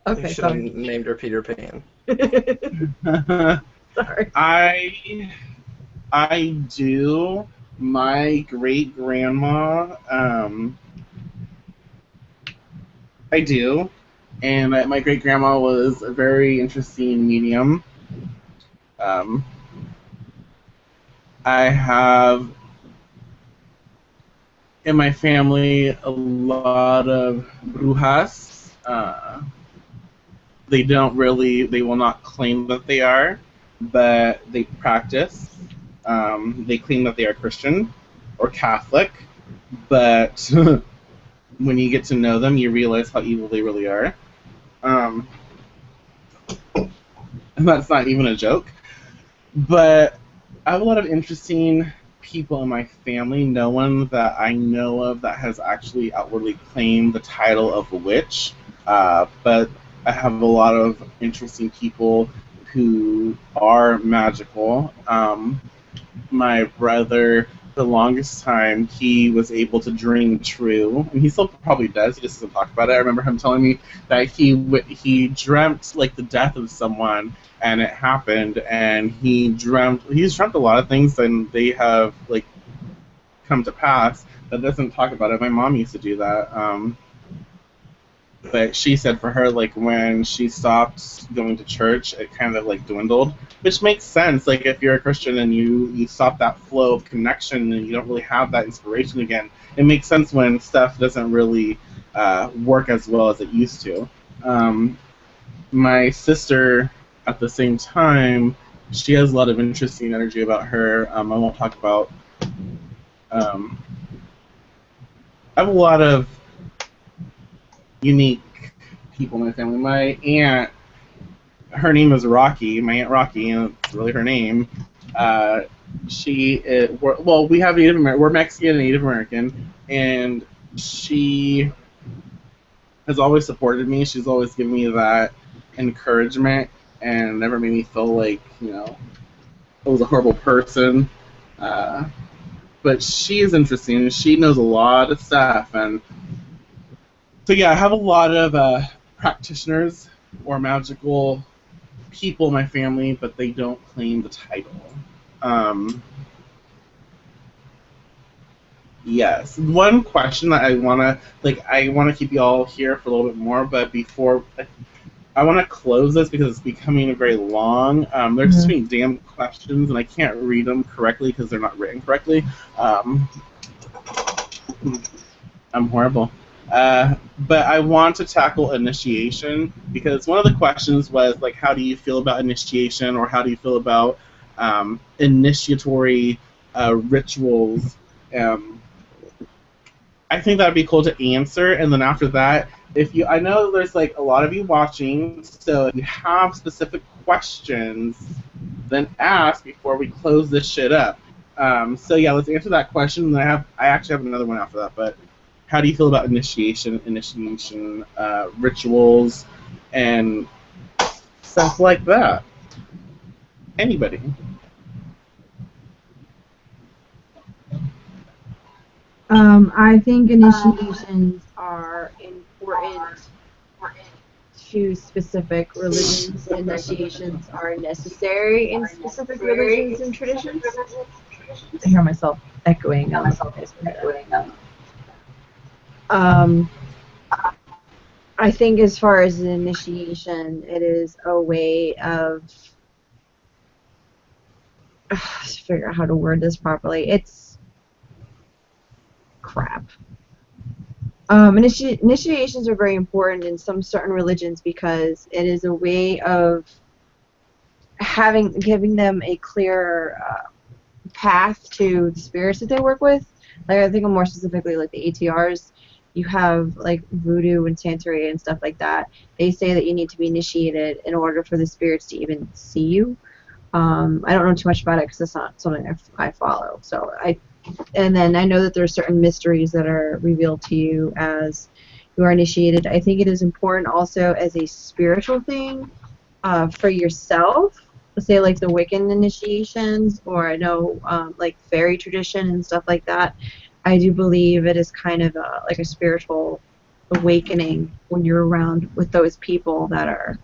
Okay, You should have named her Peter Pan. Sorry. I do. My great grandma, I do, and my great grandma was a very interesting medium. I have in my family a lot of brujas. They will not claim that they are, but they practice. They claim that they are Christian or Catholic, but when you get to know them, you realize how evil they really are. And that's not even a joke. But I have a lot of interesting people in my family. No one that I know of that has actually outwardly claimed the title of a witch, but I have a lot of interesting people who are magical. My brother, the longest time, he was able to dream true, and he still probably does. He just doesn't talk about it. I remember him telling me that he dreamt like the death of someone, and it happened. And he's dreamt a lot of things, and they have like come to pass. That doesn't talk about it. My mom used to do that. But she said for her, like, when she stopped going to church, it kind of, like, dwindled. Which makes sense. Like, if you're a Christian and you stop that flow of connection and you don't really have that inspiration again, it makes sense when stuff doesn't really work as well as it used to. My sister, at the same time, she has a lot of interesting energy about her. I won't talk about... I have a lot of unique people in my family. My aunt, her name is Rocky. My aunt Rocky, and it's really her name. We have Native American. We're Mexican and Native American, and she has always supported me. She's always given me that encouragement and never made me feel like I was a horrible person. But she is interesting. She knows a lot of stuff, and so yeah, I have a lot of practitioners or magical people in my family, but they don't claim the title. Yes. One question that I want to keep you all here for a little bit more, but before I want to close this because it's becoming very long. There's just many damn questions, and I can't read them correctly because they're not written correctly. I'm horrible. But I want to tackle initiation because one of the questions was like, how do you feel about initiation, or how do you feel about initiatory rituals? I think that'd be cool to answer, and then after that, I know there's like a lot of you watching, so if you have specific questions, then ask before we close this shit up. So yeah, let's answer that question. And I actually have another one after that, but. How do you feel about initiation rituals, and stuff like that. Anybody? I think initiations are important to specific religions. Initiations are necessary in specific religions and traditions. I hear myself echoing. I don't know if you guys can hear that. I think as far as an initiation, it is a way of figure out how to word this properly. It's crap. Initiations are very important in some certain religions because it is a way of giving them a clear path to the spirits that they work with. Like I think more specifically like the ATRs. You have like voodoo and Santeria and stuff like that. They say that you need to be initiated in order for the spirits to even see you. I don't know too much about it because it's not something I follow. And then I know that there are certain mysteries that are revealed to you as you are initiated. I think it is important also as a spiritual thing for yourself. Let's say like the Wiccan initiations, or I know like fairy tradition and stuff like that. I do believe it is kind of like a spiritual awakening when you're around with those people that are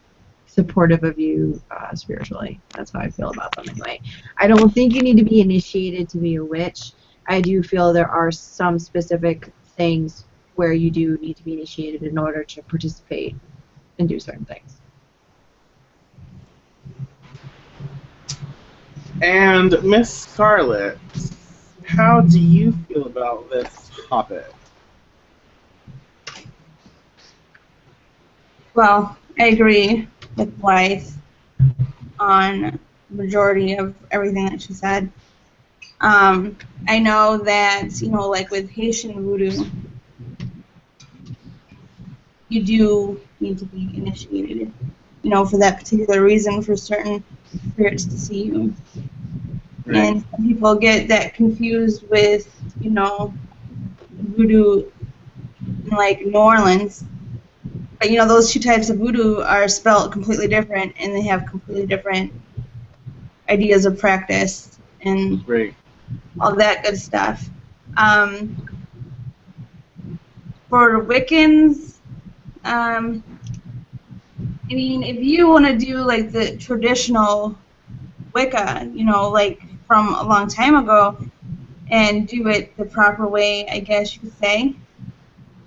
supportive of you spiritually. That's how I feel about them anyway. I don't think you need to be initiated to be a witch. I do feel there are some specific things where you do need to be initiated in order to participate and do certain things. And Miss Scarlett, how do you feel about this topic? Well, I agree with Blythe on the majority of everything that she said. I know that, like with Haitian voodoo, you do need to be initiated, for that particular reason, for certain spirits to see you. Right. And some people get that confused with, voodoo in, like, New Orleans. But, those two types of voodoo are spelled completely different, and they have completely different ideas of practice and all that good stuff. For Wiccans, I mean, if you want to do, like, the traditional Wicca, like from a long time ago, and do it the proper way, I guess you could say,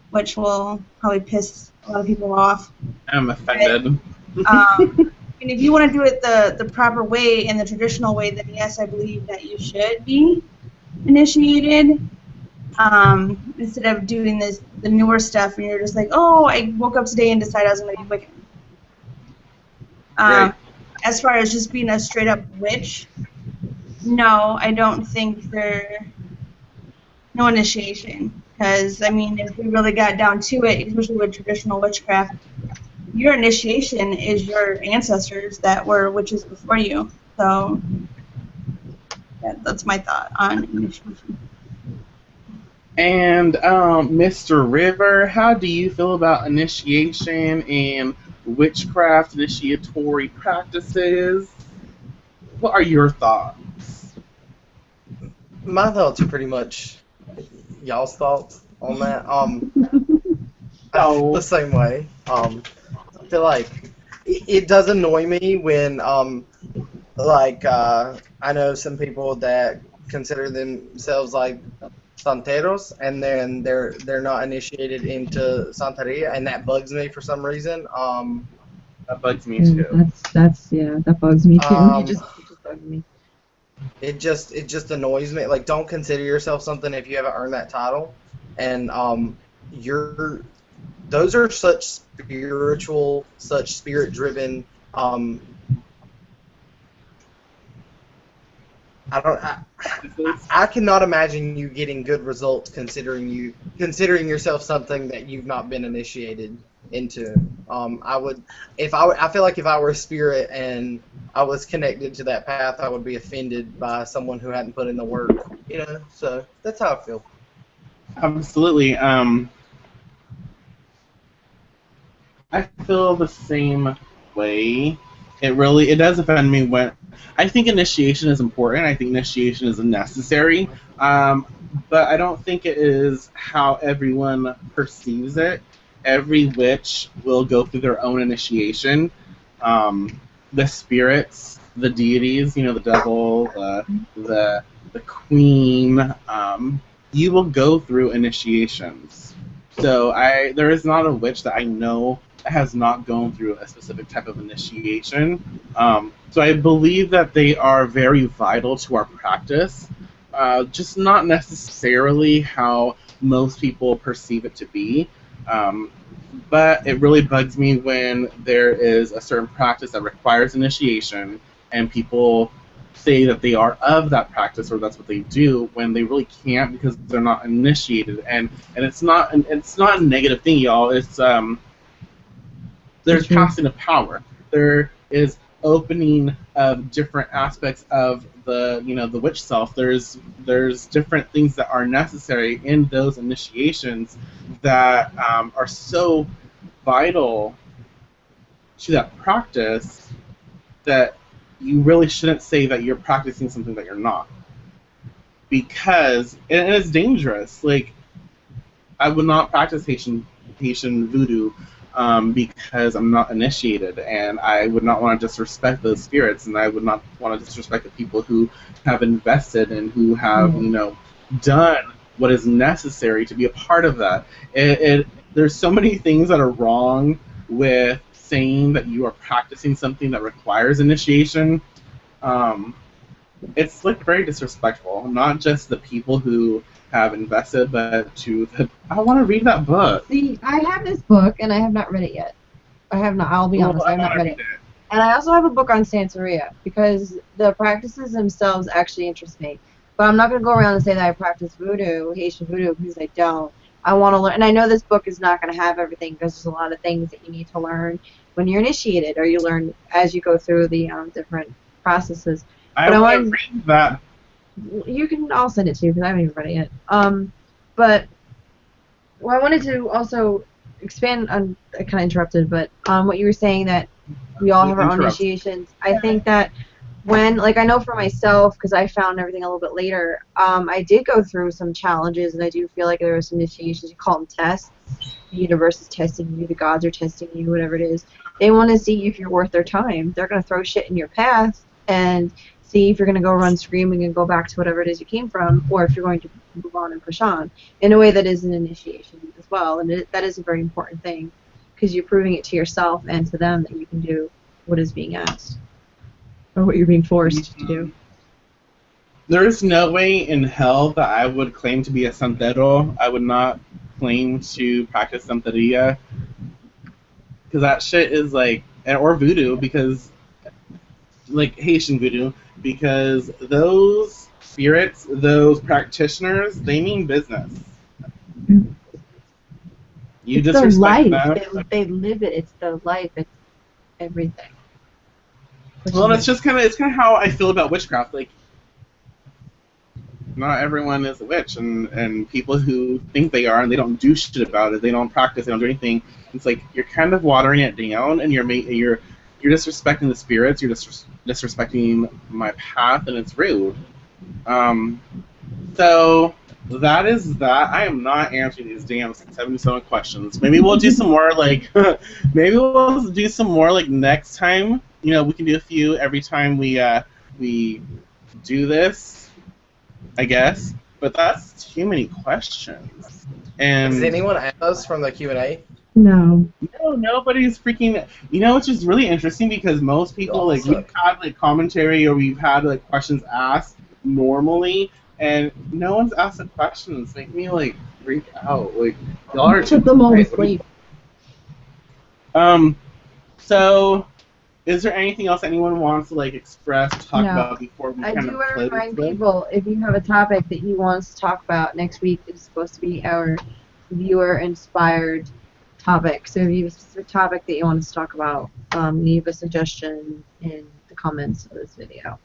which will probably piss a lot of people off. I'm offended. And if you want to do it the proper way and the traditional way, then yes, I believe that you should be initiated. Instead of doing the newer stuff, and you're just like, oh, I woke up today and decided I was going to be Wiccan. As far as just being a straight up witch, no, I don't think no initiation. Because, I mean, if we really got down to it, especially with traditional witchcraft, your initiation is your ancestors that were witches before you. So, yeah, that's my thought on initiation. And Mr. River, how do you feel about initiation and witchcraft initiatory practices? What are your thoughts? My thoughts are pretty much y'all's thoughts on that. I feel the same way. I feel like it does annoy me when I know some people that consider themselves like santeros, and then they're not initiated into Santeria, and that bugs me for some reason. That bugs me too. That bugs me too. You just bugged me. It just annoys me. Like, don't consider yourself something if you haven't earned that title, and those are such spiritual, such spirit-driven. I cannot imagine you getting good results considering yourself something that you've not been initiated into. I feel like if I were a spirit and I was connected to that path, I would be offended by someone who hadn't put in the work. So that's how I feel. Absolutely. I feel the same way. it does offend me when I think initiation is important. I think initiation is necessary, but I don't think it is how everyone perceives it. Every witch will go through their own initiation. The spirits, the deities, the devil, the queen, you will go through initiations. So there is not a witch that I know has not gone through a specific type of initiation. So I believe that they are very vital to our practice, just not necessarily how most people perceive it to be. But it really bugs me when there is a certain practice that requires initiation and people say that they are of that practice or that's what they do when they really can't because they're not initiated. And it's not a negative thing, y'all. It's there's passing of power. There is opening of different aspects of the witch self. There's different things that are necessary in those initiations that are so vital to that practice that you really shouldn't say that you're practicing something that you're not, because and it's dangerous. Like, I would not practice Haitian voodoo because I'm not initiated, and I would not want to disrespect those spirits, and I would not want to disrespect the people who have invested and who have done what is necessary to be a part of that. There's so many things that are wrong with saying that you are practicing something that requires initiation. It's like very disrespectful, not just the people who have invested, but to I want to read that book. See, I have this book, and I have not read it yet. I have not. I'll be honest, I have not read it. And I also have a book on Santeria, because the practices themselves actually interest me. But I'm not going to go around and say that I practice voodoo, Haitian voodoo, because I don't. I want to learn, and I know this book is not going to have everything, because there's a lot of things that you need to learn when you're initiated, or you learn as you go through the different processes. I want to read that. You can. I'll send it to you because I haven't even read it yet. But I wanted to also expand on. I kind of interrupted, but what you were saying that we all have our own initiations. I think that when, like, I know for myself, because I found everything a little bit later. I did go through some challenges, and I do feel like there were some initiations. You call them tests. The universe is testing you. The gods are testing you. Whatever it is, they want to see if you're worth their time. They're going to throw shit in your path and see if you're going to go run screaming and go back to whatever it is you came from, or if you're going to move on and push on in a way that is an initiation as well. And that is a very important thing, because you're proving it to yourself and to them that you can do what is being asked, or what you're being forced to do. There is no way in hell that I would claim to be a santero. I would not claim to practice santeria, because that shit is like, or voodoo, because like Haitian voodoo, because those spirits, those practitioners, they mean business. You it's disrespect the them. life. They live it. It's the life. It's everything. Well, it's kind of how I feel about witchcraft. Like, not everyone is a witch, and people who think they are and they don't do shit about it, they don't practice, they don't do anything. It's like you're kind of watering it down, and you're disrespecting the spirits, you're disrespecting my path, and it's rude. So that is that. I am not answering these damn 77 questions. Maybe we'll do some more next time. We can do a few every time we do this, I guess. But that's too many questions. And does anyone ask us from the Q&A? No, nobody's freaking. Which is really interesting, because most people, like, we've had commentary, or we've had questions asked normally, and no one's asked the questions. Make me freak out. Y'all are too. Put them all to sleep. So, is there anything else anyone wants to express, talk about before we I kind do of want to close remind this? people, if you have a topic that you want us to talk about next week, it's supposed to be our viewer-inspired topic. So if you have a specific topic that you want us to talk about, leave a suggestion in the comments of this video.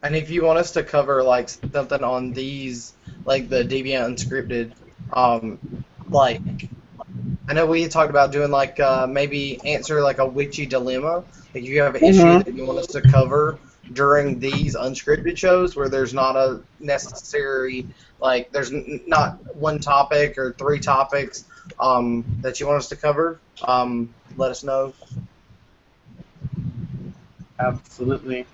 And if you want us to cover something on these, the Deviant Unscripted, I know we talked about doing like maybe answer like a witchy dilemma. Like you have an issue that you want us to cover during these unscripted shows where there's not a necessary like there's not one topic or three topics that you want us to cover. Let us know. Absolutely.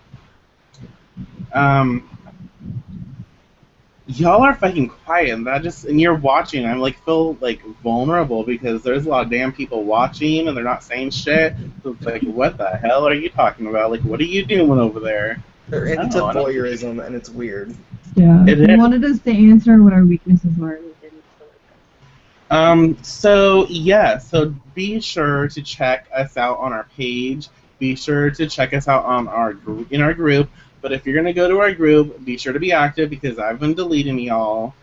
Y'all are fucking quiet, and you're watching. I'm like feel like vulnerable because there's a lot of damn people watching and they're not saying shit. So it's like, what the hell are you talking about? Like, what are you doing over there? They're into I don't- voyeurism and it's weird. Yeah. It They is. wanted us to answer what our weaknesses were. And we didn't. So be sure to check us out on our page. Be sure to check us out on our in our group. But if you're gonna go to our group, be sure to be active because I've been deleting y'all.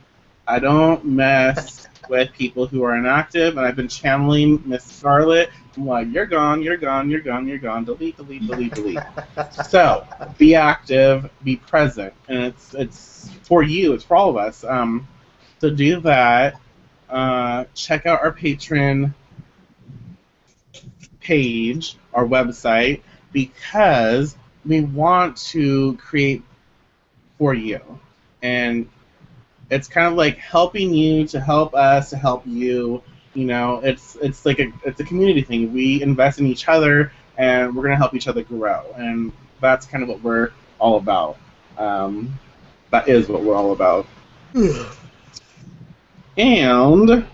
I don't mess with people who are inactive, and I've been channeling Miss Scarlet. I'm like, you're gone, you're gone, you're gone, you're gone. Delete, delete, delete, delete. So be active, be present, and it's for you. It's for all of us. So do that. Check out our Patreon page, our website, because we want to create for you. And it's kind of like helping you to help us to help you. You know, it's like it's a community thing. We invest in each other, and we're gonna help each other grow. And that's kind of what we're all about. That is what we're all about. And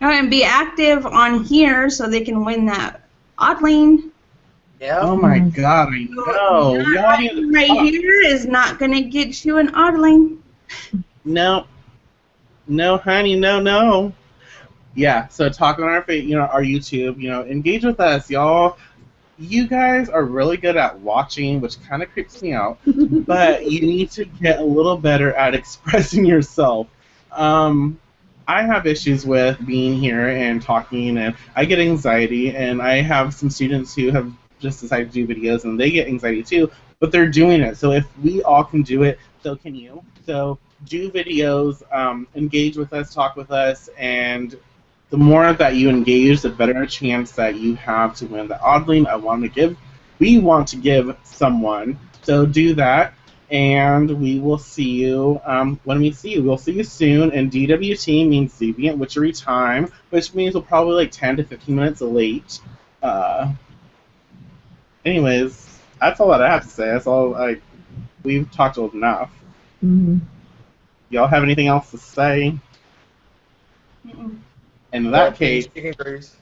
Oh, and be active on here so they can win that Oddling. Yeah. oh my god, I know. Y'all need to Right talk. here is not going to get you an Oddling. No, honey, no. Yeah, so talk on our our YouTube, engage with us, y'all. You guys are really good at watching, which kind of creeps me out, but you need to get a little better at expressing yourself. I have issues with being here and talking, and I get anxiety, and I have some students who have just decided to do videos, and they get anxiety too, but they're doing it. So if we all can do it, so can you. So do videos, engage with us, talk with us, and the more that you engage, the better chance that you have to win the Oddling we want to give someone. So do that, and we will see you when we see you. We'll see you soon, and DWT means Deviant Witchery Time, which means we'll probably like 10 to 15 minutes late. Anyways, that's all that I have to say. That's all. We've talked enough. Mm-hmm. Y'all have anything else to say? Mm-mm. In that case, Chicken grease.